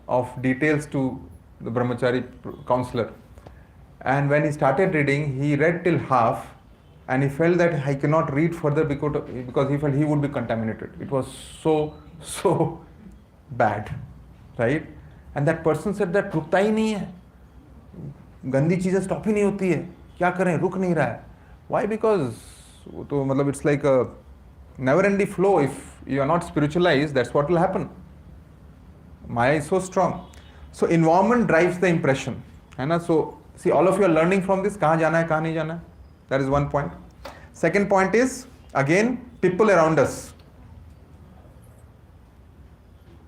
of details to the brahmachari counselor. And when he started reading, he read till half, and he felt that I cannot read further because he felt he would be contaminated. It was so bad, right? And that person said that रुकता ही नहीं है, गंदी चीजें stop ही नहीं होती है, क्या करें, रुक नहीं रहा है. Why? Because तो मतलब it's like a never-ending flow. If you are not spiritualized, that's what will happen. Maya is so strong. So environment drives the impression, है ना? So see, all of you are learning from this. कहाँ जाना है, कहाँ नहीं जाना है. That is one point. Second point is again people around us.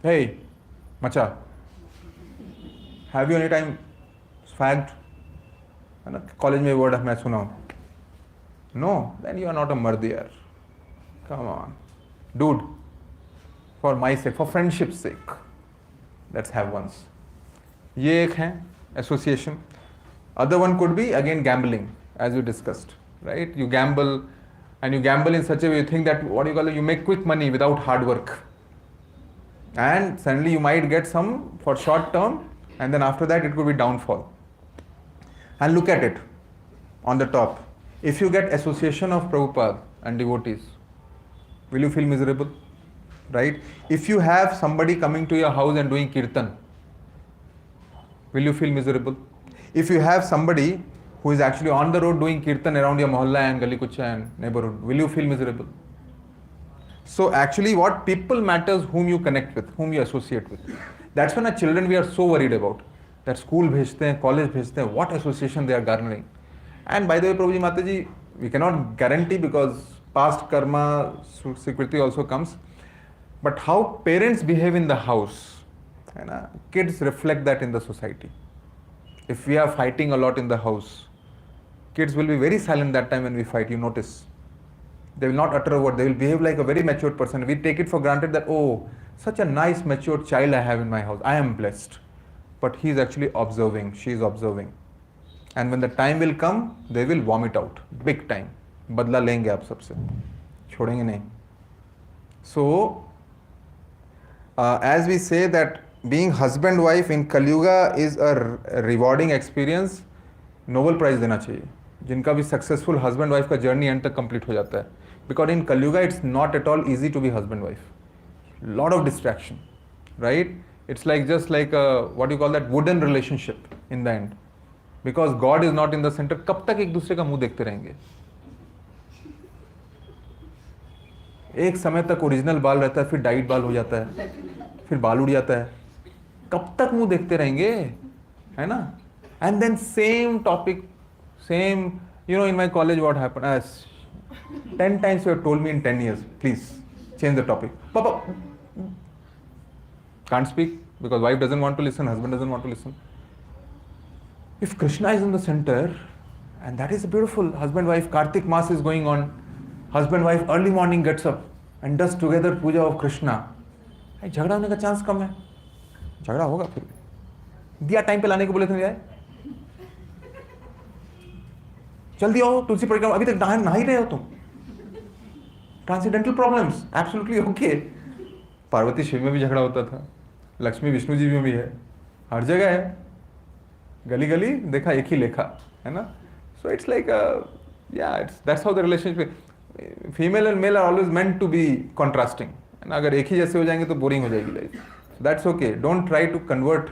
Hey, macha, have you any time fagged? है ना? College में word मैं सुना हूँ. No, then you are not a mard yaar. Come on, dude. For my sake, for friendship's sake, let's have once. ये एक है association. Other one could be again gambling, as we discussed, right? You gamble, and you gamble in such a way you think that what you call it, you make quick money without hard work, and suddenly you might get some for short term, and then after that it could be downfall. And look at it on the top. If you get association of Prabhupada and devotees, will you feel miserable? Right? If you have somebody coming to your house and doing kirtan, will you feel miserable? If you have somebody who is actually on the road doing kirtan around your mohalla and gali kucha and neighborhood, will you feel miserable? So actually what people matters, whom you connect with, whom you associate with. That's when our children we are so worried about. That school bhejte hain, college bhejte hain, what association they are garnering. And by the way, Prabhuji Mataji, we cannot guarantee because past karma, Sukriti also comes. But how parents behave in the house, kids reflect that in the society. If we are fighting a lot in the house, kids will be very silent that time when we fight, you notice. They will not utter a word, they will behave like a very mature person. We take it for granted that, oh, such a nice mature child I have in my house, I am blessed. But he is actually observing, she is observing. And when the time will come, they will vomit out, big time. Badla lenge aap sabse, chhodenge nahi. So, as we say that being husband-wife in Kali Yuga is a rewarding experience, Nobel Prize dena chahiye. जिनका भी successful husband-wife का journey end तक complete हो जाता है. Because in Kali Yuga it's not at all easy to be husband-wife. Lot of distraction, right? It's like just like a, what you call that, wooden relationship in the end. Because God is not in the center, कब तक एक दूसरे का मुंह देखते रहेंगे? एक समय तक ओरिजिनल बाल रहता है, फिर डाइट बाल हो जाता है, फिर बाल उड़ जाता है. कब तक मुंह देखते रहेंगे, है ना? And then same topic, same, in my college what happened, as 10 times you have told me in 10 years, please change the topic. Papa can't speak because wife doesn't want to listen, husband doesn't want to listen. If Krishna is in the center, and that is beautiful, husband-wife, Kartik Mass is going on, husband-wife early morning gets up and does together puja of Krishna. झगड़ा होने का chance कम है, झगड़ा होगा फिर भी. दिया time पे लाने को बोले थे जाए, जल्दी आओ तुलसी परिक्रमा, अभी तक नहा ही रहे हो तुम. Transcendental problems, absolutely okay. Parvati Shiv में भी झगड़ा होता था, लक्ष्मी विष्णु जी में भी है, हर जगह है. गली गली देखा एक ही लेखा, है ना? So it's like that's how the relationship. Female and male are always meant to be contrasting. And अगर एक ही जैसे हो जाएंगे तो boring हो जाएगी life. So that's okay. Don't try to convert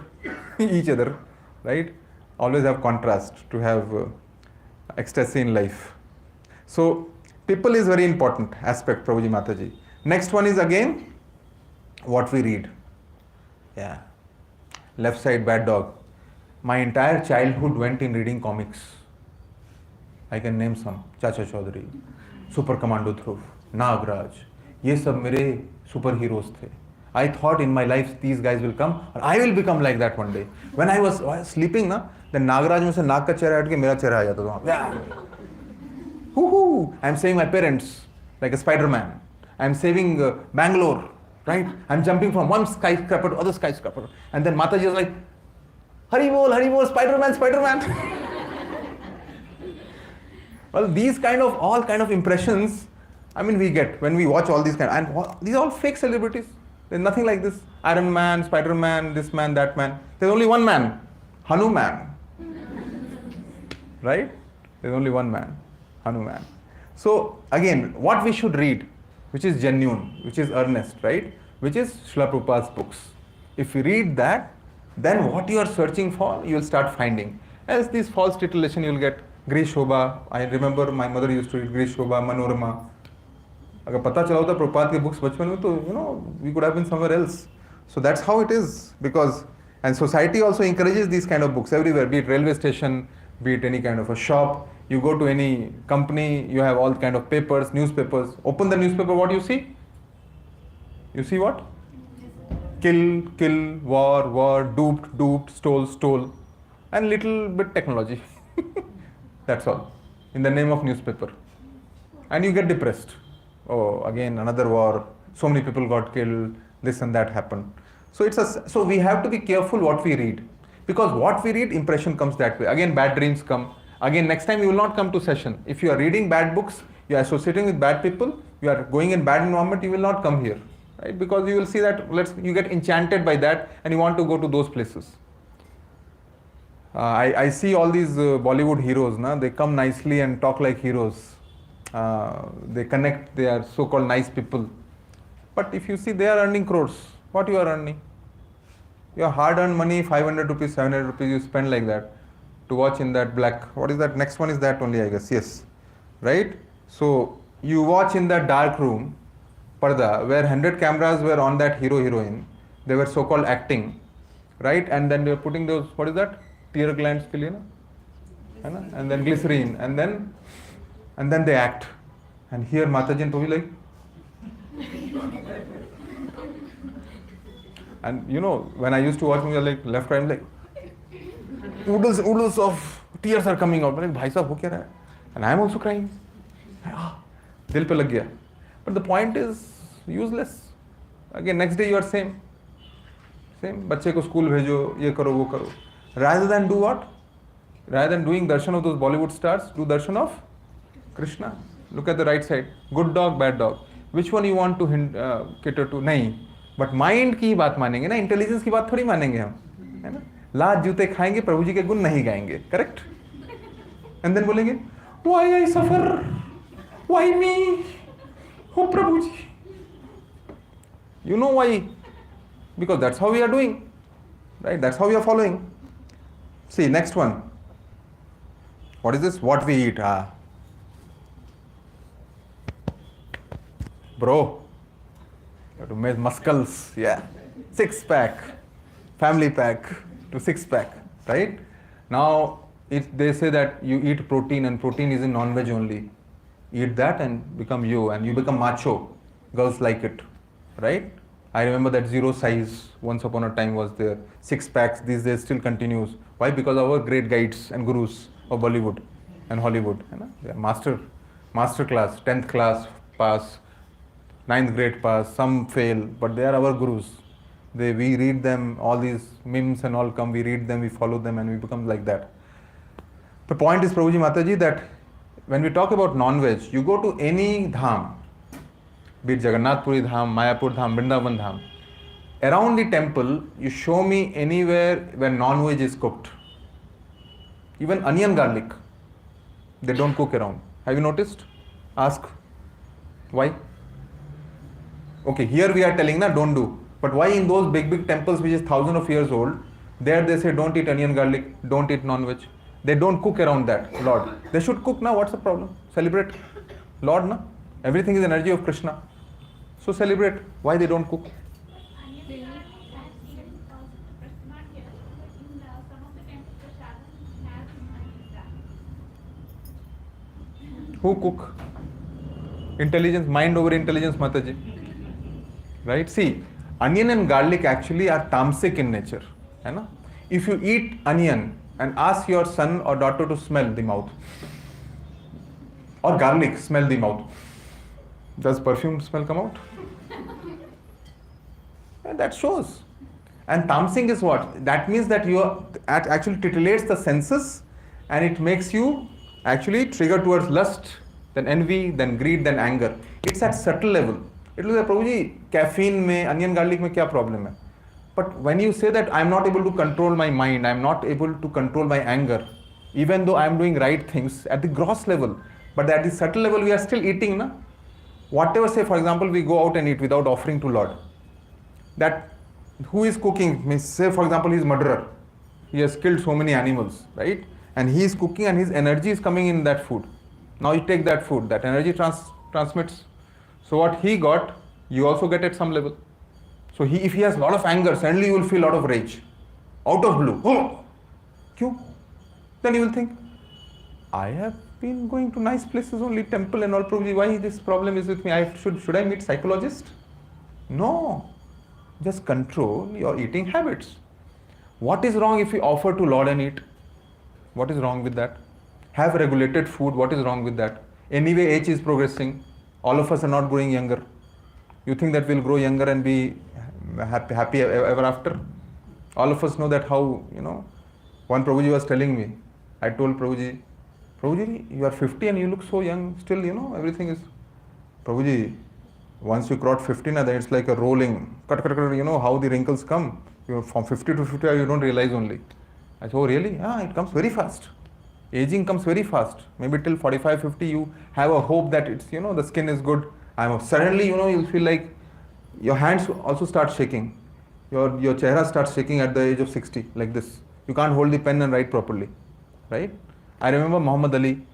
each other, right? Always have contrast to have ecstasy in life. So people is very important aspect, Prabhuji Mataji. Next one is again what we read. Yeah. Left side bad dog. My entire childhood went in reading comics. I can name some. Chacha Chaudhary, Super Commando Dhruv, Nagraj. ये सब मेरे super heroes थे. I thought in my life these guys will come and I will become like that one day. When I was sleeping ना, then Nagraj में से नाग का चेहरा हट के मेरा चेहरा आ जाता था वहाँ. Woohoo! I'm saving my parents like a Spider-Man. I'm saving Bangalore, right? I'm jumping from one skyscraper to other skyscraper. And then Mataji is like, Hari bol, Spider-Man, Spider-Man. Well, these all kind of impressions, I mean, we get when we watch all these these are all fake celebrities. There's nothing like this. Iron Man, Spider Man, this man, that man. There's only one man, Hanuman. Right? There's only one man, Hanuman. So again, what we should read, which is genuine, which is earnest, right? Which is Srila Prabhupada's books. If you read that, then what you are searching for, you will start finding. Else this false titillation you will get. Grish Shobha. I remember my mother used to read Grish Shobha, Manorama. अगर पता चला होता प्रभुपाद के books बचपन में तो we could have been somewhere else. So that's how it is, because and society also encourages these kind of books everywhere, be it railway station, be it any kind of a shop. You go to any company, you have all kind of papers, newspapers. Open the newspaper, what you see? You see what? Kill, kill, war, duped, stole, and little bit technology. That's all. In the name of newspaper. And you get depressed. Oh, again, another war. So many people got killed. This and that happened. So we have to be careful what we read. Because what we read, impression comes that way. Again, bad dreams come. Again, next time you will not come to session. If you are reading bad books, you are associating with bad people, you are going in bad environment, you will not come here. Right? Because you will see that you get enchanted by that and you want to go to those places. I see all these Bollywood heroes, they come nicely and talk like heroes. They connect, they are so-called nice people. But if you see, they are earning crores. What you are earning? Your hard-earned money, 500 rupees, 700 rupees, you spend like that to watch in that black. What is that? Next one is that only, I guess. Yes. Right? So, you watch in that dark room, Parda, where 100 cameras were on that hero-heroine. They were so-called acting. Right? And then they were putting those, what is that? Tear glands ke liye, na? And then glycerine. And then they act. And here Mataji and Prabhu like, and when I used to watch movie, like left, right, I'm like, oodles of tears are coming out. I'm like, bhai sahab, ho kya raha hai? And I'm also crying. Dil pe lag gaya. But the point is useless. Again, next day you are same. Bachche ko school bhejo, ye karo, wo karo. Rather than do what? Rather than doing darshan of those Bollywood stars, do darshan of Krishna. Look at the right side. Good dog, bad dog. Which one you want to cater to? नहीं. But mind की बात मानेंगे ना, intelligence की बात थोड़ी मानेंगे हम, है ना? लात जूते खाएंगे, प्रभु जी के गुण नहीं गाएंगे, correct? And then बोलेंगे, why I suffer? Why me? Oh Prabhu ji. You know why? Because that's how we are doing, right? That's how we are following. See, next one. What is this? What we eat? Bro, you have to make muscles, yeah. 6-pack, family pack to 6-pack, right? Now, if they say that you eat protein and protein is in non-veg only, eat that and become you, and you become macho. Girls like it, right? I remember that zero size once upon a time was there. 6-packs these days still continues. Why? Because of our great guides and gurus of Bollywood and Hollywood. They are master class, 10th class pass, 9th grade pass, some fail, but they are our gurus. We read them, all these memes and all come, we read them, we follow them, and we become like that. The point is, Prabhuji Mataji, that when we talk about non-veg, you go to any dham, be it Jagannath Puri Dham, Mayapur Dham, Vrindavan Dham, around the temple, you show me anywhere where non-veg is cooked. Even onion garlic, they don't cook around. Have you noticed? Ask. Why? Okay, here we are telling that don't do. But why in those big temples which is thousands of years old, there they say don't eat onion garlic, don't eat non-veg. They don't cook around that, Lord. They should cook now, what's the problem? Celebrate. Lord, na? Everything is energy of Krishna. So celebrate. Why they don't cook? Who cook? Intelligence, mind over intelligence, Mataji. Right? See, onion and garlic actually are tamasic in nature. Hai na? If you eat onion and ask your son or daughter to smell the mouth, or garlic, smell the mouth, does perfume smell come out? And that shows. And tamsing is what? That means that you are, actually titillates the senses and it makes you actually trigger towards lust, then envy, then greed, then anger. It's at subtle level. It will say, Prabhuji, caffeine mein, onion garlic mein kya problem hai? But when you say that I'm not able to control my mind, I'm not able to control my anger, even though I'm doing right things at the gross level, but at the subtle level we are still eating, na? Whatever, say for example, we go out and eat without offering to Lord. That who is cooking, means say for example, he's murderer. He has killed so many animals, right? And he is cooking and his energy is coming in that food. Now you take that food, that energy transmits. So what he got, you also get at some level. So if he has a lot of anger, suddenly you will feel a lot of rage. Out of blue. Oh! Kyun? Then you will think, I have been going to nice places only, temple and all, probably why this problem is with me? Should I meet psychologist? No. Just control your eating habits. What is wrong if you offer to Lord and eat? What is wrong with that? Have regulated food. What is wrong with that? Anyway, age is progressing. All of us are not growing younger. You think that we'll grow younger and be happy ever after? All of us know that how, one Prabhuji was telling me. I told Prabhuji, you are 50 and you look so young. Still, everything is... Prabhuji, once you cross 50, then it's like a rolling. Cut, how the wrinkles come. From 50 to 50, you don't realize only. I said, oh really? Yeah, it comes very fast. Aging comes very fast. Maybe till 45, 50, you have a hope that it's, the skin is good. Suddenly, you'll feel like your hands also start shaking. Your chehra starts shaking at the age of 60, like this. You can't hold the pen and write properly, right? I remember Muhammad Ali. He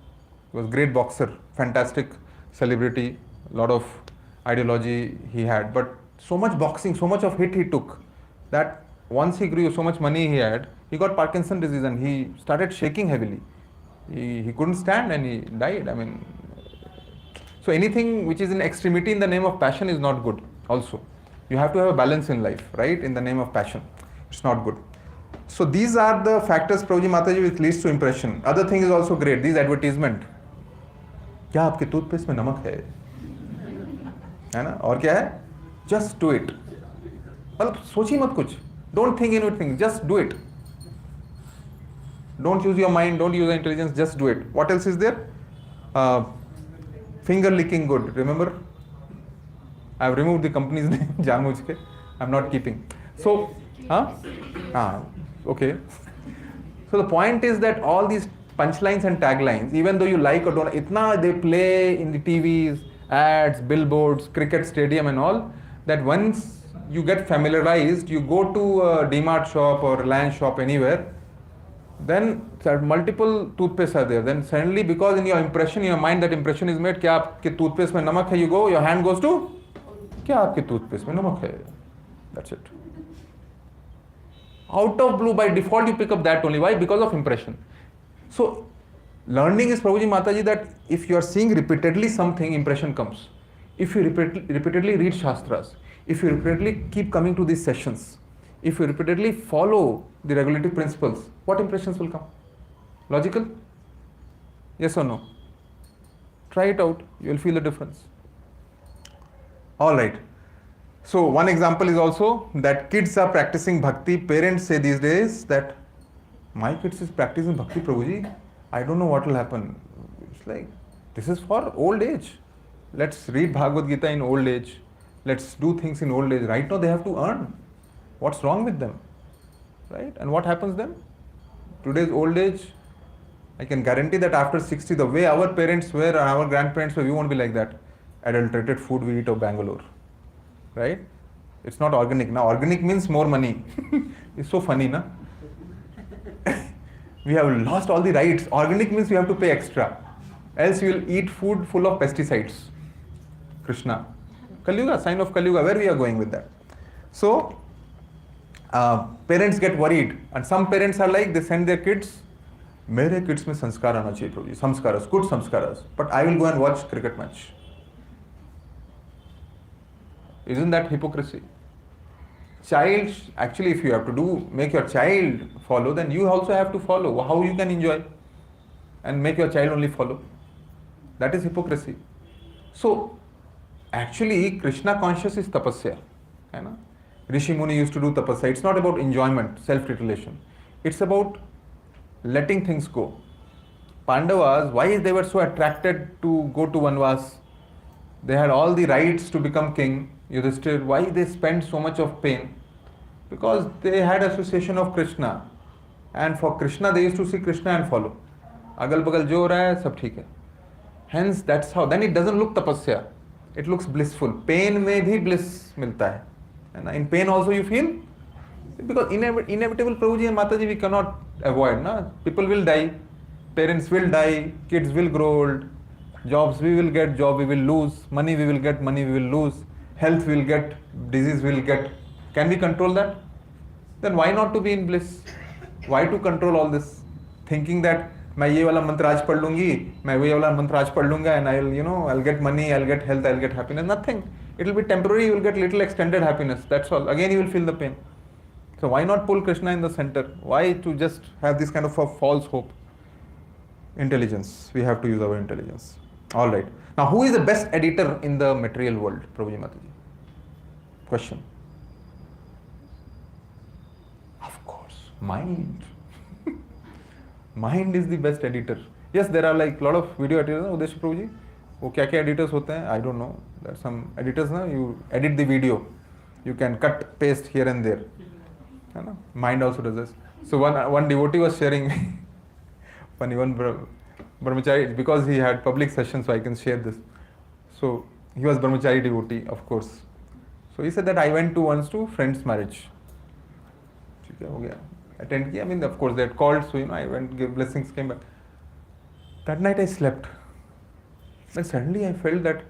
was a great boxer, fantastic celebrity, a lot of ideology he had. But so much boxing, so much of hit he took, that once he grew, so much money he had, he got Parkinson's disease and he started shaking heavily. He couldn't stand and he died. So anything which is in extremity in the name of passion is not good also. You have to have a balance in life, right? In the name of passion. It's not good. So these are the factors, Prabhuji Mataji, which leads to impression. Other thing is also great. These advertisement. क्या आपके toothpaste में नमक है ना? और क्या है? Just do it. मतलब सोची मत कुछ. Don't think anything. Just do it. Don't use your mind. Don't use your intelligence. Just do it. What else is there? Finger licking good. Remember? I have removed the company's name. Janmujke. I'm not keeping. So, okay. So the point is that all these punchlines and taglines, even though you like or don't, itna they play in the TVs, ads, billboards, cricket stadium and all, that once you get familiarized, you go to a DMart shop or Reliance shop anywhere, then multiple toothpastes are there. Then suddenly, because in your impression, in your mind, that impression is made, क्या आपके toothpaste में नमक है, you go, your hand goes to, क्या आपके toothpaste में नमक है? That's it. Out of blue, by default, you pick up that only. Why? Because of impression. So, learning is, Prabhuji Mataji, that if you are seeing repeatedly something, impression comes. If you repeatedly read Shastras, if you repeatedly keep coming to these sessions, if you repeatedly follow the regulative principles, what impressions will come? Logical? Yes or no? Try it out. You will feel the difference. All right. So one example is also that kids are practicing bhakti. Parents say these days that my kids is practicing bhakti, Prabhuji. I don't know what will happen. It's like, this is for old age. Let's read Bhagavad Gita in old age. Let's do things in old age. Right now they have to earn. What's wrong with them? Right? And what happens then? Today's old age, I can guarantee that after 60, the way our parents were and our grandparents were, we won't be like that. Adulterated food we eat of Bangalore. Right? It's not organic. Now organic means more money. It's so funny, na? We have lost all the rights. Organic means we have to pay extra. Else we will eat food full of pesticides. Krishna. Kali Yuga, sign of Kali Yuga. Where we are going with that? So, parents get worried. And some parents are like, they send their kids, मेरे kids में संस्कार आना चाहिए प्रभु जी, संस्काras, good संस्काras. But I will go and watch cricket match. Isn't that hypocrisy? Child, actually, if you have to make your child follow, then you also have to follow. How you can enjoy and make your child only follow? That is hypocrisy. So, actually, Krishna conscious is tapasya. Rishi Muni used to do tapasya. It's not about enjoyment, self-titillation. It's about letting things go. Pandavas, why they were so attracted to go to Vanvas? They had all the rights to become king. Yudhishthir, why they spent so much of pain? Because they had association of Krishna. And for Krishna, they used to see Krishna and follow. Agal bagal jo ho raha hai, sab theek hai. Hence, that's how. Then it doesn't look tapasya. It looks blissful. Pain में भी bliss मिलता है. And in pain also you feel, because inevitable, Prabhuji and Mataji, we cannot avoid. Na? People will die, parents will die, kids will grow old, jobs we will get, job we will lose, money we will get, money we will lose, health we will get, disease we will get. Can we control that? Then why not to be in bliss? Why to control all this? Thinking that मैं ये वाला मंत्र आज पढ़ लूंगी, मैं ये वाला मंत्र आज पढ़ लूंगा, and I'll get money, I'll get health, I'll get happiness. Nothing. It will be temporary. You will get little extended happiness. That's all. Again, you will feel the pain. So why not pull Krishna in the center? Why to just have this kind of a false hope? Intelligence. We have to use our intelligence. All right. Now, who is the best editor in the material world? Prabhuji Mataji. Question. Of course, mind. Mind is the best editor. Yes, there are like lot of video editors. Udesh Prabhuji, वो क्या क्या editors होते हैं? I don't know. There are some editors ना. You edit the video. You can cut, paste here and there. है ना? Mind also does this. So one devotee was sharing one brahmachari, because he had public sessions, so I can share this. So he was brahmachari devotee, of course. So he said that I went once to friend's marriage. ठीक है, हो गया. Attend किया. I mean, of course, they had called, so I went, gave blessings, came back. That night I slept. Then suddenly I felt that,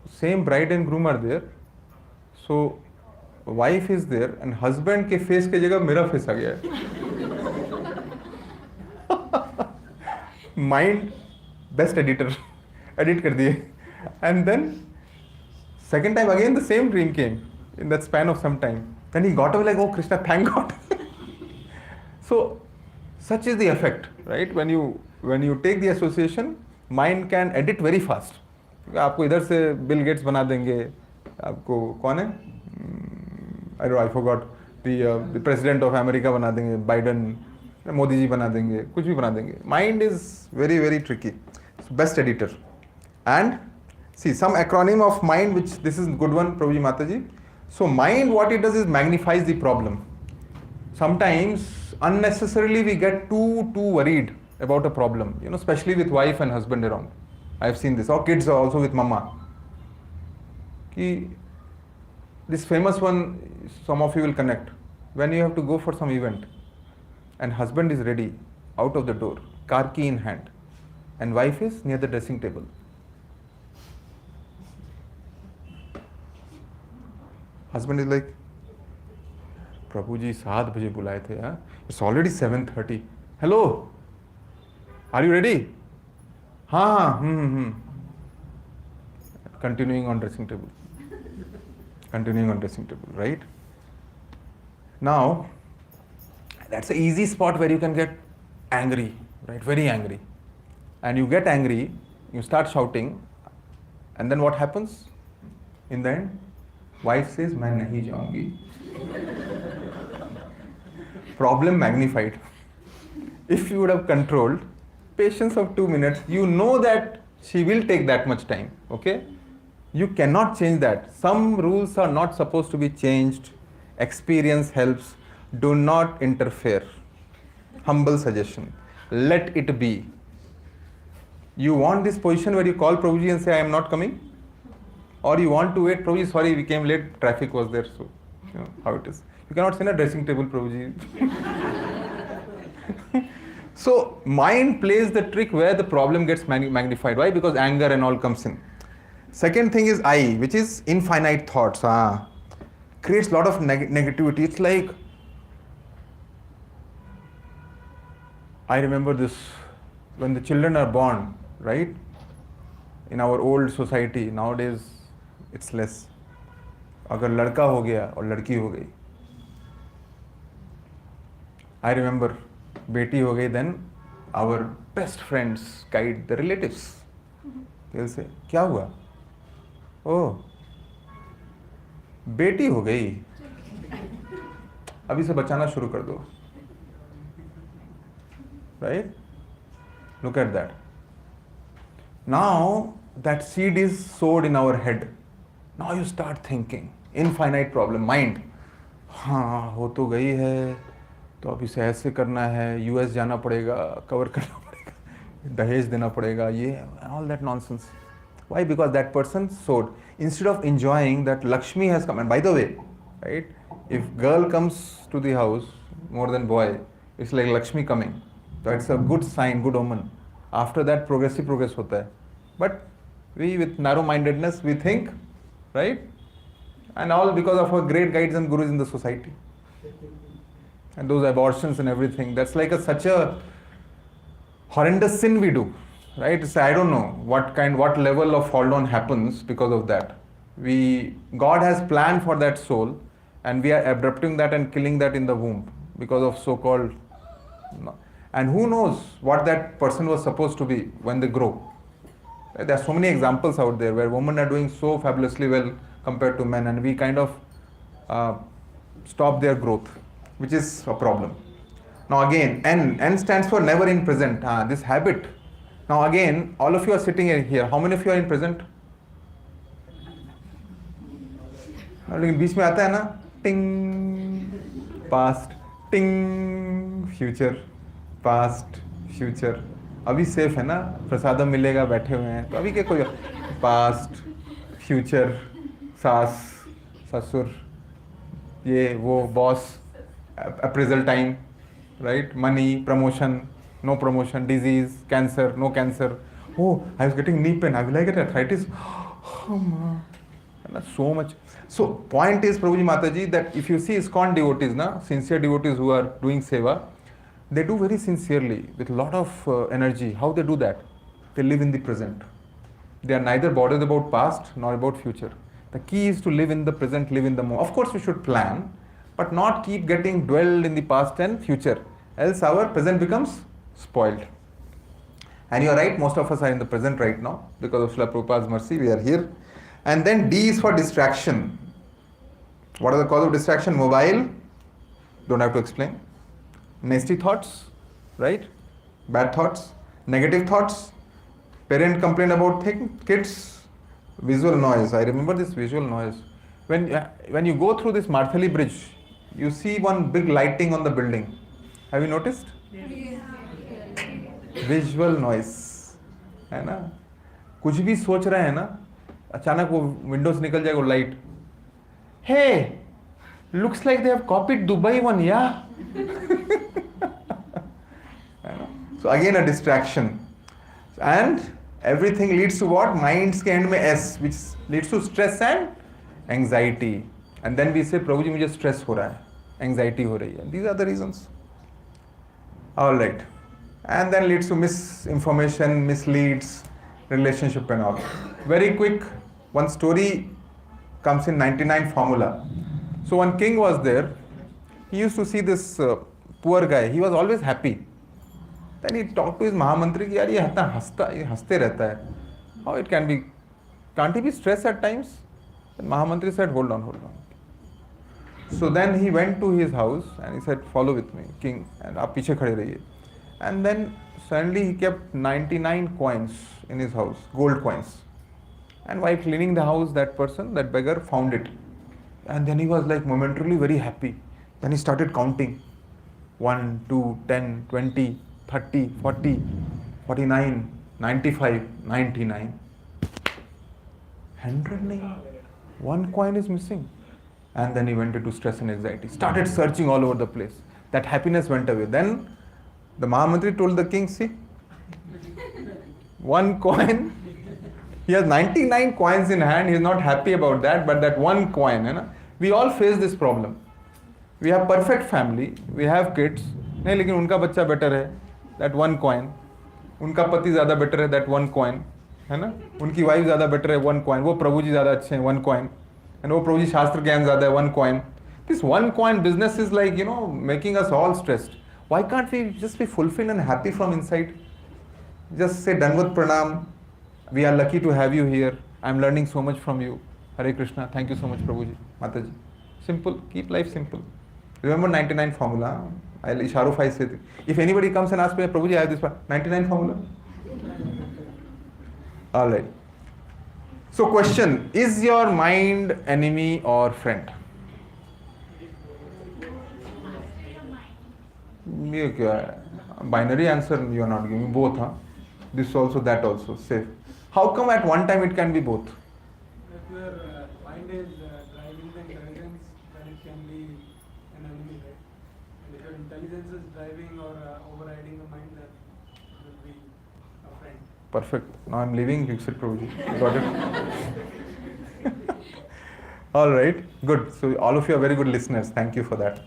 same bride and groom are there. So wife is there and husband के face के जगह मेरा face आ गया है. Mind, best editor. Edit कर दिए. And then second time again the same dream came in that span of some time. Then he got away like, oh Krishna, thank God. So such is the effect, right? When you take the association, mind can edit very fast. आपको इधर से Bill Gates बना देंगे, आपको कौन है, I forgot, the president of America बना देंगे, Biden, मोदी जी बना देंगे, कुछ भी बना देंगे. Mind is very, very tricky. So best editor. And see, some acronym of mind, which this is good one, Prabhuji Mataji. So mind, what it does is magnifies the problem. Sometimes unnecessarily we get too worried about a problem, especially with wife and husband around. I have seen this, or kids are also with mama. This famous one, some of you will connect. When you have to go for some event and husband is ready out of the door, car key in hand, and wife is near the dressing table. Husband is like, Prabhu ji 7 baje bulaye the, huh? It's already 7:30. Hello, are you ready? हाँ. Continuing on dressing table. Right? Now, that's an easy spot where you can get angry, right? Very angry. And you get angry, you start shouting, and then what happens? In the end, wife says, मैं नहीं जाऊंगी. Problem magnified. If you would have controlled, patience of 2 minutes, you know that she will take that much time, okay? You cannot change that. Some rules are not supposed to be changed. Experience helps. Do not interfere. Humble suggestion. Let it be. You want this position where you call Prabhuji and say, I am not coming? Or you want to wait, Prabhuji, sorry, we came late, traffic was there, so how it is. You cannot say in a dressing table, Prabhuji. So mind plays the trick where the problem gets magnified. Why? Because anger and all comes in. Second thing is I, which is infinite thoughts. Creates a lot of negativity. It's like, I remember this, when the children are born, right? In our old society, nowadays it's less. अगर लड़का हो गया और लड़की हो गई, I remember, बेटी हो गई, then our best friends guide the relatives. They'll say, क्या हुआ? ओह, बेटी हो गई, अभी से बचाना शुरू कर दो. Right? Look at that. Now that seed is sowed in our head. Now you start thinking. Infinite problem. Mind. हाँ हो तो गई है, तो अब इसे ऐसे करना है, यूएस जाना पड़ेगा, कवर करना पड़ेगा, दहेज देना पड़ेगा, ये all that nonsense. Why? Because that person sowed. Instead of enjoying that Lakshmi has come. And by the way, right, if girl comes to the house more than boy, it's like Lakshmi coming. So it's a good sign, good omen. After that, progressive progress hota hai. But we, with narrow-mindedness, we think, right? And all because of our great guides and gurus in the society. And those abortions and everything. That's like such a horrendous sin we do. Right? So I don't know what level of fall down happens because of that. God has planned for that soul, and we are abrupting that and killing that in the womb because of so-called. And who knows what that person was supposed to be when they grow. There are so many examples out there where women are doing so fabulously well compared to men, and we kind of stop their growth, which is a problem. Now again, N stands for never in present. This habit. Now again, all of you are sitting here. How many of you are in present? लेकिन बीच में आता है ना, टिंग past, टिंग future, past future. अभी safe है ना, प्रसादम मिलेगा, बैठे हुए हैं, तो अभी क्या कोई पास्ट फ्यूचर, सास ससुर, ये वो boss, appraisal time, right, money, promotion, no promotion, disease, cancer, no cancer. Oh, I was getting knee pain. I will like it, arthritis. Oh, man. So much. So, point is, Prabhuji Mataji, that if you see ISKCON devotees, sincere devotees who are doing seva, they do very sincerely, with a lot of energy. How they do that? They live in the present. They are neither bothered about past nor about future. The key is to live in the present, live in the moment. Of course, we should plan, but not keep getting dwelled in the past and future. Else our present becomes spoiled. And you are right, most of us are in the present right now because of Srila Prabhupada's mercy, we are here. And then D is for distraction. What are the cause of distraction? Mobile, don't have to explain. Nasty thoughts, right? Bad thoughts, negative thoughts. Parent complain about kids. Visual noise. I remember this visual noise. When you go through this Marthali bridge, you see one big lighting on the building. Have you noticed? Visual noise है ना. कुछ भी सोच रहे हैं ना, अचानक वो विंडो से निकल जाएगा light. Hey, looks like they have copied Dubai one, yeah. So again a distraction, and everything leads to what? Minds के एंड में एस, which leads to stress and anxiety. And then we say, प्रभु जी मुझे stress हो रहा है, anxiety हो रही है. These are the reasons. Alright. And then leads to misinformation, misleads, relationship and all. Very quick, one story comes in 99 formula. So one king was there. He used to see this poor guy. He was always happy. Then he talked to his Mahamantri, यार ये हंसते रहता है. How it can be? Can't he be stressed at times? Then Mahamantri said, hold on. So then he went to his house and he said, follow with me, king, and आप पीछे खड़े रहिए. And then suddenly he kept 99 coins in his house, gold coins. And while cleaning the house, that beggar found it. And then he was like momentarily very happy. Then he started counting. 1, 2, 10, 20, 30, 40, 49, 95, 99. 100 nahi. One coin is missing. And then he went into stress and anxiety. Started searching all over the place. That happiness went away. Then the Mahamantri told the king, see, one coin, he has 99 coins in hand, he is not happy about that, but that one coin, we all face this problem. We have perfect family, we have kids, नहीं लेकिन उनका बच्चा better है, that one coin, उनका पति ज़्यादा better है, that one coin, है ना, उनकी wife ज़्यादा better है, one coin, वो प्रभु जी ज़्यादा अच्छे हैं, one coin, and वो प्रभु जी शास्त्र ज्ञान ज़्यादा है, one coin. This one coin business is like, making us all stressed. Why can't we just be fulfilled and happy from inside? Just say Danvat Pranam. We are lucky to have you here. I am learning so much from you. Hare Krishna. Thank you so much, Prabhuji, Mataji. Simple. Keep life simple. Remember 99 formula. I'll isharofy say. If anybody comes and asks me, Prabhuji, I have this 99 formula. All right. So question, is your mind enemy or friend? ये क्या है? Binary answer you are not giving, both, huh? This also, that also, safe. How come at one time it can be both? If your mind is driving the intelligence, then it can be an enemy, right? And if your intelligence is driving or overriding the mind, then it will be a friend. Perfect. Now I'm leaving. You said Prabhuji. Got it? All right. Good. So all of you are very good listeners. Thank you for that.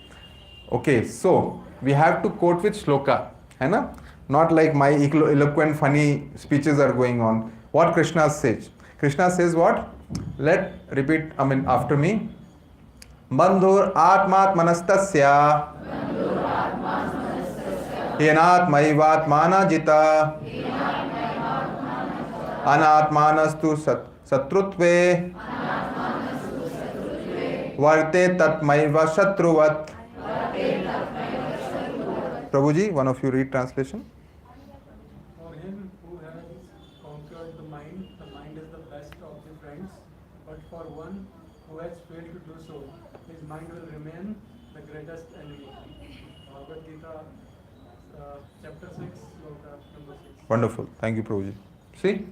Okay. So we have to quote with shloka. Hai na? Not like my eloquent, funny speeches are going on. What Krishna says. Krishna says what? Repeat, after me. Bandhur atmat manastasya. Yenatmaivatmana jita. Anatmanastu satrutve. Varte tatmaiva shatruvat. Prabhuji, one of you read translation. For him who has conquered the mind is the best of the friends. But for one who has failed to do so, his mind will remain the greatest enemy. Bhagavad Gita, chapter 6, sloka number 6. Wonderful. Thank you, Prabhuji. See?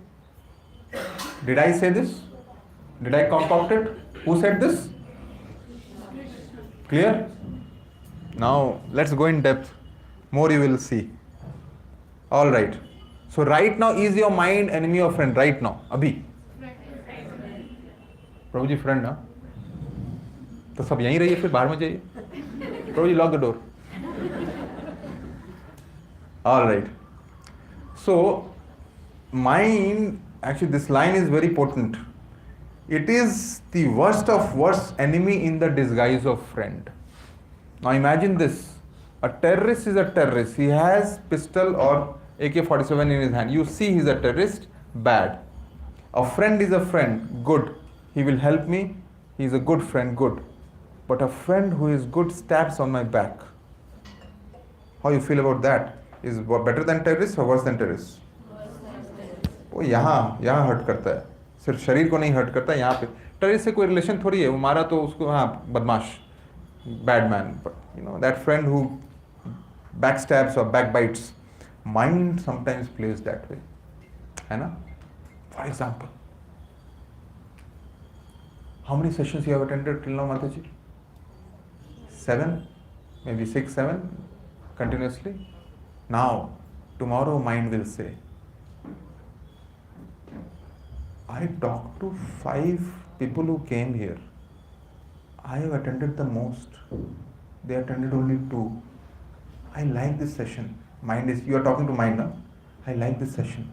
Did I say this? Did I concoct it? Who said this? Clear? Now, let's go in depth. More you will see. All right. So right now, is your mind enemy or friend? Right now. Abhi. Prabhuji, friend, ना? तो सब यहीं रहिए फिर बाहर में जाइए. Prabhuji, lock the door. All right. So, mind, actually this line is very potent. It is the worst of worst enemy in the disguise of friend. Now imagine this. A terrorist is a terrorist. He has pistol or AK-47 in his hand. You see he's a terrorist, bad. A friend is a friend, good. He will help me. He's a good friend, good. But a friend who is good stabs on my back. How you feel about that? Is better than terrorists or worse than terrorists? वो यहाँ hurt करता है. सिर्फ शरीर को नहीं hurt करता, यहाँ पे टेररिस्ट से कोई रिलेशन थोड़ी है. वो मारा तो उसको हाँ बदमाश, bad man. But you know that friend who backstabs or backbites, mind sometimes plays that way. है ना? For example, how many sessions you have attended till now, Mataji? 7, maybe 6, 7 continuously. Now, tomorrow mind will say, I talked to 5 people who came here. I have attended the most. They attended only 2. I like this session. Mind is, you are talking to mind now. I like this session.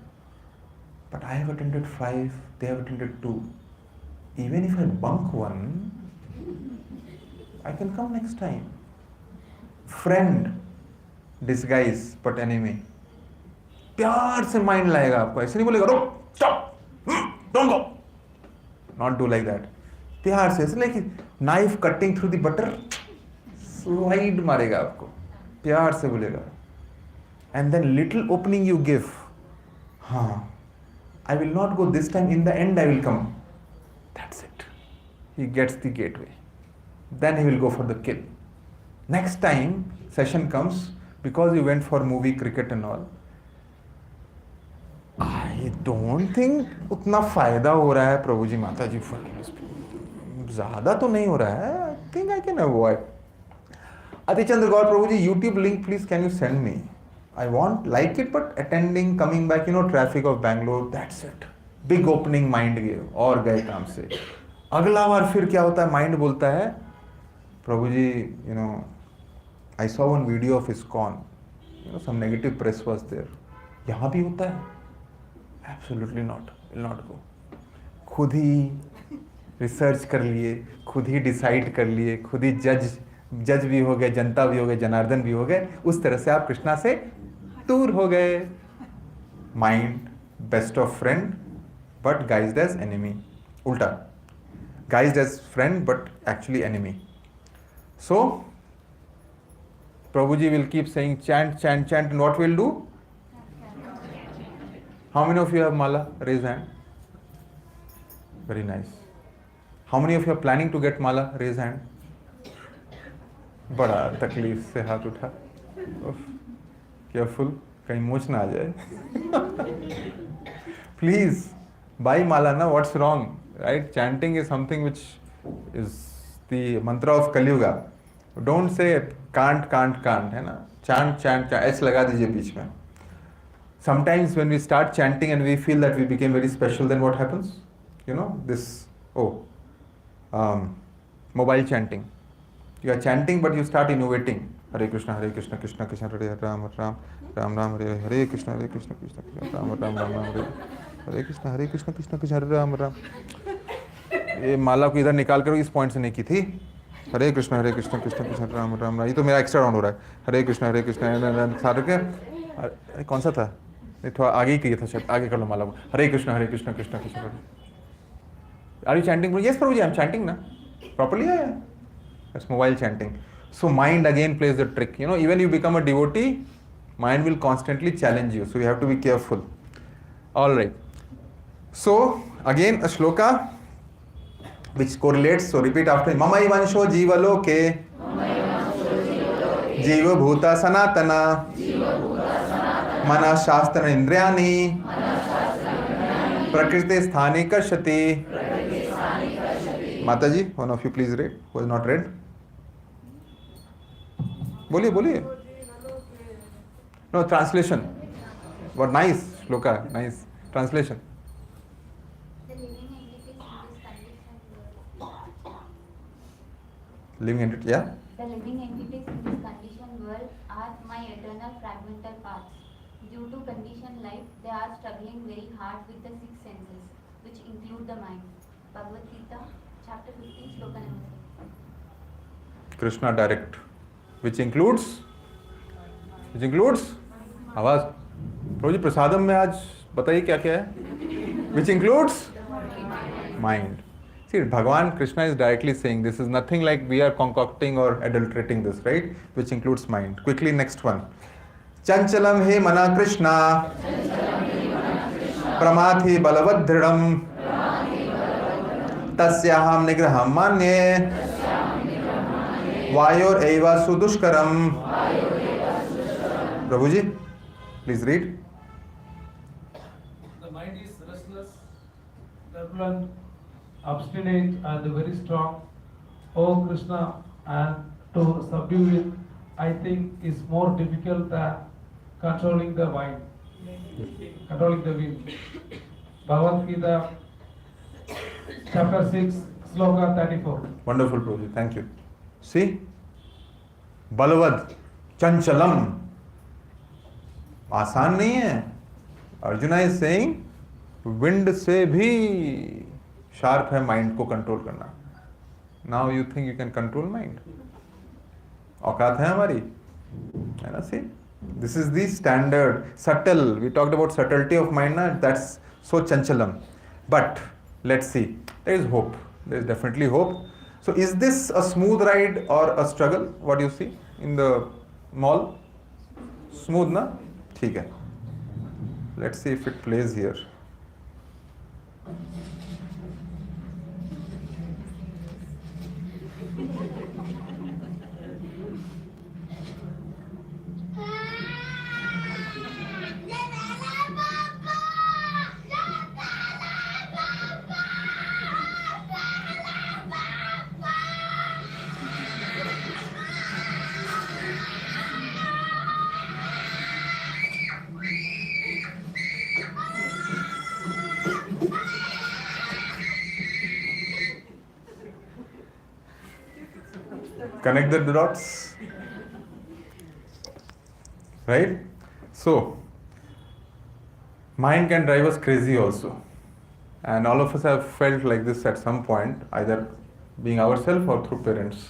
But I have attended 5, they have attended 2. Even if I bunk one, I can come next time. Friend, disguise, but enemy. प्यार से mind लाएगा आपको. ऐसे नहीं बोलेगा रुक, stop, don't go. Not do like that. प्यार से, ऐसे like knife cutting through the butter, slide मारेगा आपको. प्यार से बोलेगा. And then little opening you give. हाँ, I will not go this time. In the end, I will come. That's it. He gets the gateway. Then he will go for the kill. Next time session comes, because you went for movie, cricket and all, I don't think उतना फायदा हो रहा है प्रभु जी माता जी ज़्यादा तो नहीं हो रहा है. I think I can avoid. Adichandra Gaur Prabhu ji, YouTube link please can you send me? I want like it but attending, coming back, you know, traffic of Bangalore, that's it. Big opening mind gave और गए काम से. अगला बार फिर क्या होता है, mind बोलता है प्रभु जी, you know, I saw one video of ISKCON, you know, some negative press was there. यहाँ भी होता है? Absolutely not, will not go. खुद ही रिसर्च कर लिए, खुद ही डिसाइड कर लिए, खुद ही जज भी हो गए, जनता भी हो गए, जनार्दन भी हो गए. उस तरह से आप कृष्णा से दूर हो गए. Mind best of friend but guised as enemy. उल्टा, guised as friend but actually enemy. So Prabhuji will keep saying chant, chant, chant, and what we'll do? How many of you have mala? Raise hand. Very nice. How many of you are planning to get mala? Raise hand. बड़ा तकलीफ से हाथ उठा. Careful, कहीं मोच ना आ जाए. Please buy mala na. What's wrong? Right? Chanting is something which is the mantra of Kali Yuga. Don't say can't, है ना? Chant, chant, chant. ऐसे लगा दीजिए बीच में. Sometimes when we start chanting and we feel that we became very special, then what happens? You know, this, mobile chanting. You are chanting, but you start innovating. Hare Krishna, Krishna Krishna, Hare Ram, Ram Ram, Hare Krishna, Krishna Krishna, Ram Ram, Hare Krishna, Krishna Krishna, Hare Ram, Ram. ये माला को इधर निकाल कर इस point से नहीं की थी. हरे कृष्ण कृष्ण कृष्ण राम राम. ये तो मेरा एक्स्ट्रा राउंड हो रहा है. हरे कृष्ण सारे के कौन सा था? ये थोड़ा आगे ही किया था शायद. आगे कर लो माला को. हरे Krishna Krishna Krishna. Are you chanting? Yes, Prabhuji, I am chanting na. Properly, yeah. That's mobile chanting. So mind again plays the trick. You know, even you become a devotee, mind will constantly challenge you. So you have to be careful. All right. So again a shloka which correlates. So repeat after me. Mamai vansho jiva loke. Jiva bhuta sanatana. Mana shastra indriyani. Prakriti sthani kashati. Mataji, one of you please read. Who has not read? बोलिए. No, translation. What nice, shloka, nice. Translation. Living entity, yeah? The living entities in this conditioned world are my eternal fragmental parts. Due to conditioned life, they are struggling very hard with the six senses, which include the mind. Bhagavad Gita, chapter 15, shloka number 6. Krishna direct. Which includes आवाज. प्रभु प्रसादम में आज बताइए क्या क्या है. Which includes mind. See, Bhagavan Krishna is directly saying this is nothing like we are concocting or adulterating this, right? Which includes mind. Quickly, next one. Chanchalam he mana Krishna. Pramathi balavad dhridam. Tasyaham nigraham manye. Vayor eva sudushkaram. Prabhuji, please read. The mind is restless, turbulent, obstinate, and very strong. O Krishna, and to subdue it, I think, is more difficult than controlling the wind. Bhagavad Gita, chapter 6, sloka 34. Wonderful, Prabhuji. Thank you. See? Balavad, chanchalam. आसान नहीं है. Arjuna is saying wind से भी sharp है mind को control करना. Now you think you can control mind. औकात है हमारी, है ना. See, this is the standard subtle. We talked about subtlety of mind ना. दैट्स सो चंचलम. But let's see, there is hope. There is definitely hope. So is this a smooth ride or a struggle? What do you see in the mall? Smooth na? ठीक है. Let's see if it plays here. Connect the dots, right? So mind can drive us crazy also, and all of us have felt like this at some point, either being ourselves or through parents,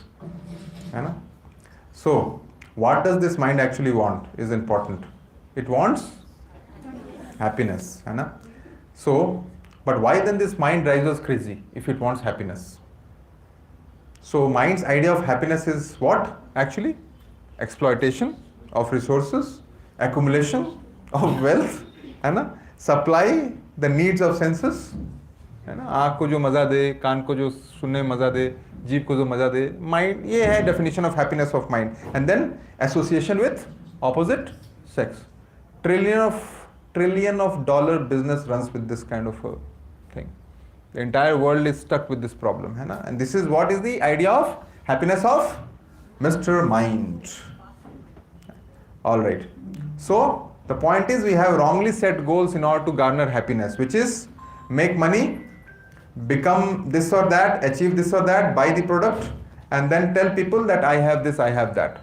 है ना? So what does this mind actually want is important. It wants happiness, है ना? So but why then this mind drives us crazy if it wants happiness? So mind's idea of happiness is what actually? exploitation of resources, accumulation of wealth, है ना, supply the needs of senses, है ना, आँख को जो मज़ा दे, कान को जो सुनने में मज़ा दे, जीभ को जो मज़ा दे, माइंड, ये है definition of happiness of mind. And then association with opposite sex. Trillion of dollar business runs with this kind of a thing. The entire world is stuck with this problem, है ना? And this is what is the idea of happiness of Mr. Mind. All right. So the point is we have wrongly set goals in order to garner happiness, which is make money, become this or that, achieve this or that, buy the product, and then tell people that I have this, I have that.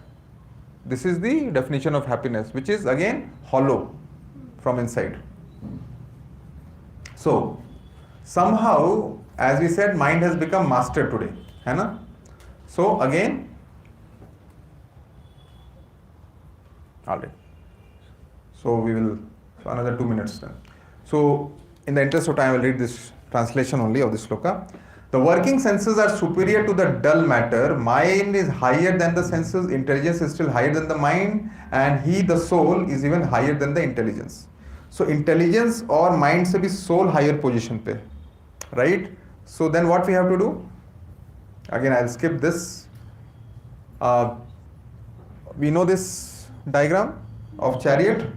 This is the definition of happiness, which is again hollow from inside. So somehow, as we said, mind has become master today, है ना? So again, all right. So we will, so another 2 minutes then. So in the interest of time, I will read this translation only of this sloka. The working senses are superior to the dull matter. Mind is higher than the senses. Intelligence is still higher than the mind. And he, the soul, is even higher than the intelligence. So intelligence or mind se bhi soul higher position pe. Right? So then what we have to do? Again, I'll skip this. We know this diagram of chariot.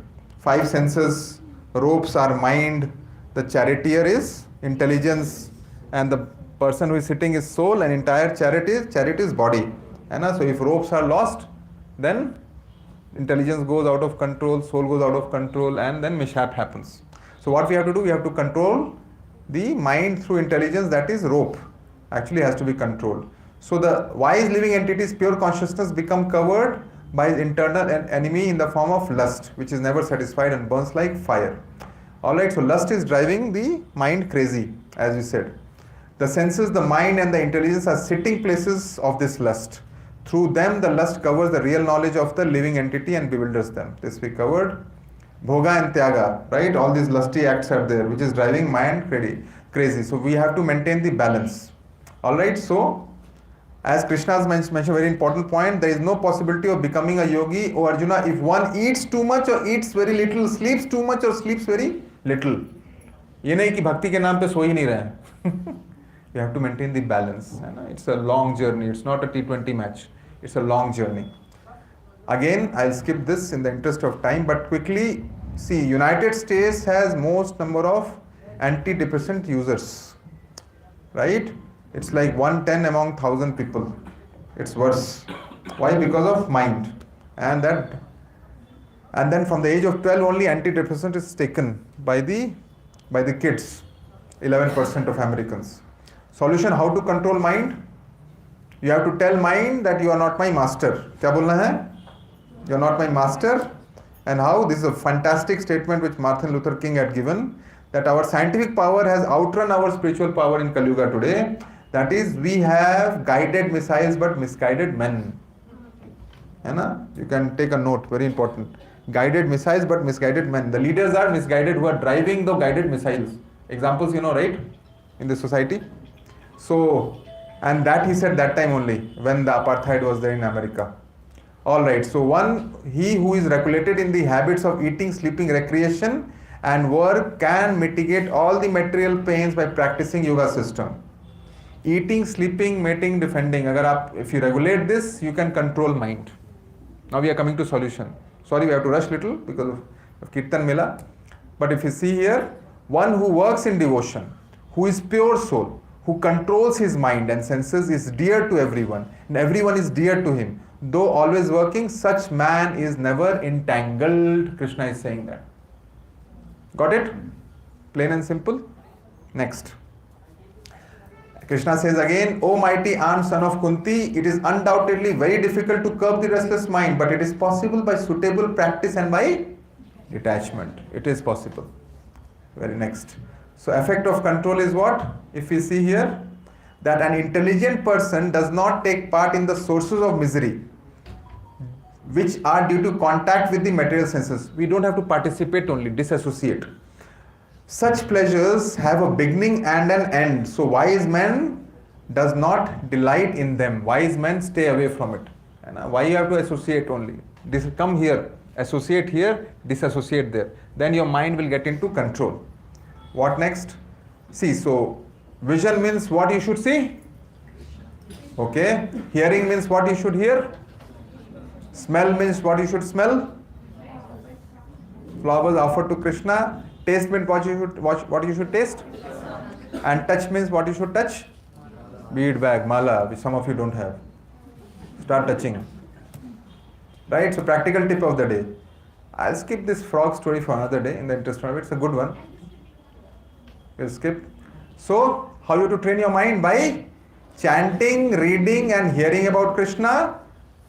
5 senses, ropes are mind, the charioteer is intelligence, and the person who is sitting is soul, and entire chariot is body. So if ropes are lost, then intelligence goes out of control, soul goes out of control, and then mishap happens. So what we have to do, we have to control the mind through intelligence, that is rope, actually has to be controlled. So the wise living entity's pure consciousness become covered by his internal enemy in the form of lust, which is never satisfied and burns like fire. Alright, so lust is driving the mind crazy, as we said. The senses, the mind and the intelligence are sitting places of this lust. Through them, the lust covers the real knowledge of the living entity and bewilders them. This we covered. Bhoga and Tyaga, right? All these lusty acts are there, which is driving mind crazy. So we have to maintain the balance. Alright, so as Krishna has mentioned a very important point, there is no possibility of becoming a yogi. Oh Arjuna, if one eats too much or eats very little, sleeps too much or sleeps very little. ये नहीं कि भक्ति के नाम पे सो ही नहीं रहे. You have to maintain the balance. It's a long journey. It's not a T20 match. It's a long journey. Again, I'll skip this in the interest of time, but quickly see, United States has most number of antidepressant users, right? It's like 110 among 1,000 people. It's worse. Why? Because of mind. And then from the age of 12 only antidepressant is taken by the kids, 11% of Americans. Solution, how to control mind? You have to tell mind that you are not my master. क्या बोलना है? You are not my master. And how? This is a fantastic statement which Martin Luther King had given, that our scientific power has outrun our spiritual power in Kali Yuga today. That is, we have guided missiles but misguided men. You can take a note, very important. Guided missiles but misguided men. The leaders are misguided who are driving the guided missiles. Examples you know, right? In the society. So, and that he said that time only, when the apartheid was there in America. Alright, so one, he who is regulated in the habits of eating, sleeping, recreation and work can mitigate all the material pains by practicing yoga system. Eating, sleeping, mating, defending. If you regulate this, you can control mind. Now we are coming to solution. Sorry, we have to rush little because of Kirtan Mela. But if you see here, one who works in devotion, who is pure soul, who controls his mind and senses is dear to everyone, and everyone is dear to him. Though always working, such man is never entangled. Krishna is saying that. Got it? Plain and simple. Next. Krishna says again, O mighty aunt, son of Kunti, it is undoubtedly very difficult to curb the restless mind, but it is possible by suitable practice and by detachment. It is possible. Very next. So effect of control is what? If we see here, that an intelligent person does not take part in the sources of misery, which are due to contact with the material senses. We don't have to participate only, disassociate. Such pleasures have a beginning and an end. So wise man does not delight in them. Wise men stay away from it. Why you have to associate only? Come here, associate here, disassociate there. Then your mind will get into control. What next? See, so vision means what you should see. Okay. Hearing means what you should hear. Smell means what you should smell. Flowers offered to Krishna. Taste means what you should taste. And touch means what you should touch. Bead bag, mala, which some of you don't have. Start touching. Right? So practical tip of the day. I'll skip this frog story for another day in the interest of it. It's a good one. We'll skip. So, how you to train your mind? By chanting, reading and hearing about Krishna.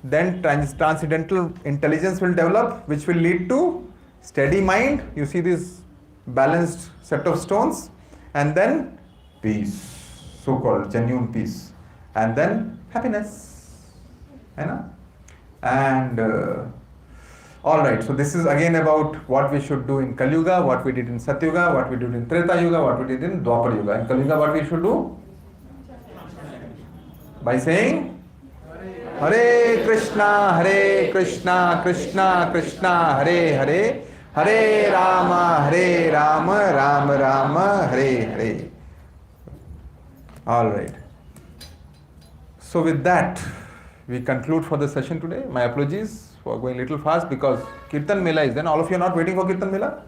Then transcendental intelligence will develop, which will lead to steady mind. You see this balanced set of stones. And then peace. So-called genuine peace. And then happiness. And alright, so this is again about what we should do in Kali Yuga, what we did in Satyuga, what we did in Treta Yuga, what we did in Dwapar Yuga. In Kali Yuga, what we should do? By saying Hare Krishna, Krishna Krishna, Hare Hare, Hare Rama, Rama Rama, Hare Hare. Alright. So with that, we conclude for the session today. My apologies for going a little fast because Kirtan Mela is then. All of you are not waiting for Kirtan Mela?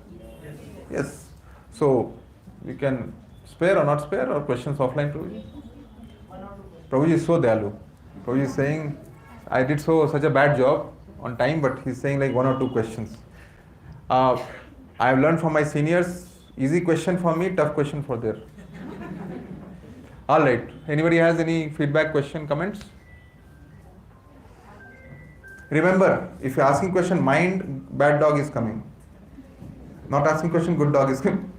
Yes. So, we can spare or not spare or questions offline, Prabhuji? Prabhuji is so dayalu. Prabhuji is saying, I did such a bad job on time, but he's saying like 1 or 2 questions. I have learned from my seniors, easy question for me, tough question for them. Alright. Anybody has any feedback, question, comments? Remember, if you're asking question, mind, bad dog is coming. Not asking question, good dog is coming.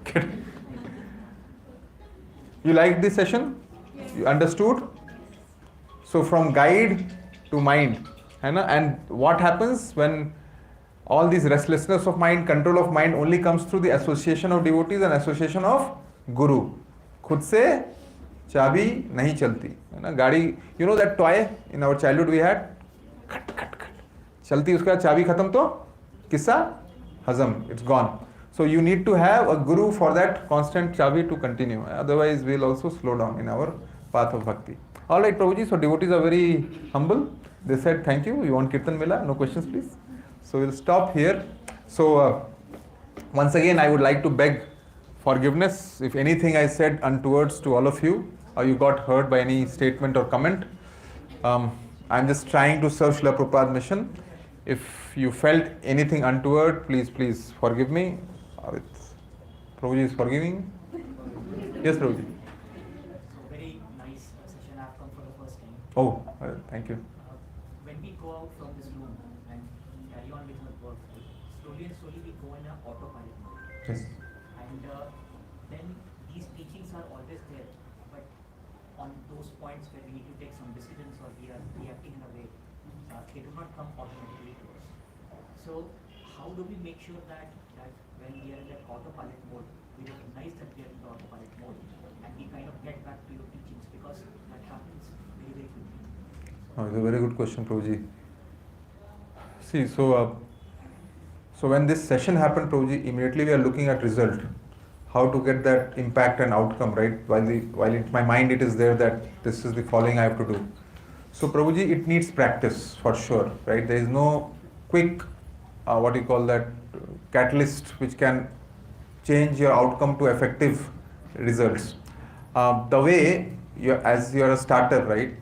You liked this session? You understood? So from guide to mind. And what happens when all this restlessness of mind, control of mind only comes through the association of devotees and association of Guru. Khud se chabi nahi chalti. Gadi, you know that toy in our childhood we had? चलती उसके बाद चाबी खत्म तो किस्सा हजम, it's gone. So you need to have a guru for that constant chabi to continue. Otherwise we'll also slow down in our path of bhakti. Alright Prabhuji, so devotees are very humble. They said thank you, you want Kirtan Mela? No questions please. So we'll stop here. So once again I would like to beg forgiveness if anything I said untowards to all of you or you got hurt by any statement or comment. I'm just trying to serve Srila Prabhupada's mission. If you felt anything untoward, please forgive me. Prabhuji is forgiving. Yes, Prabhuji. Very nice session. I've come for the first time. Oh, thank you. When we go out from this room and carry on with our work, slowly and slowly we go in an autopilot mode. Yes. And then these teachings are always there, but on those points where we need to take some decisions or we are reacting in a way, they do not come automatically to us. So how do we make sure that when we are in that autopilot mode, we recognize that we are in the autopilot mode and we kind of get back to your teachings, because that happens very, very quickly. Oh, it's a very good question, Prabhuji. See, so when this session happened, Prabhuji, immediately we are looking at result. How to get that impact and outcome, right? While in my mind it is there that this is the following I have to do. So Prabhuji, it needs practice for sure, right? There is no quick, catalyst which can change your outcome to effective results. The way, as you are a starter, right?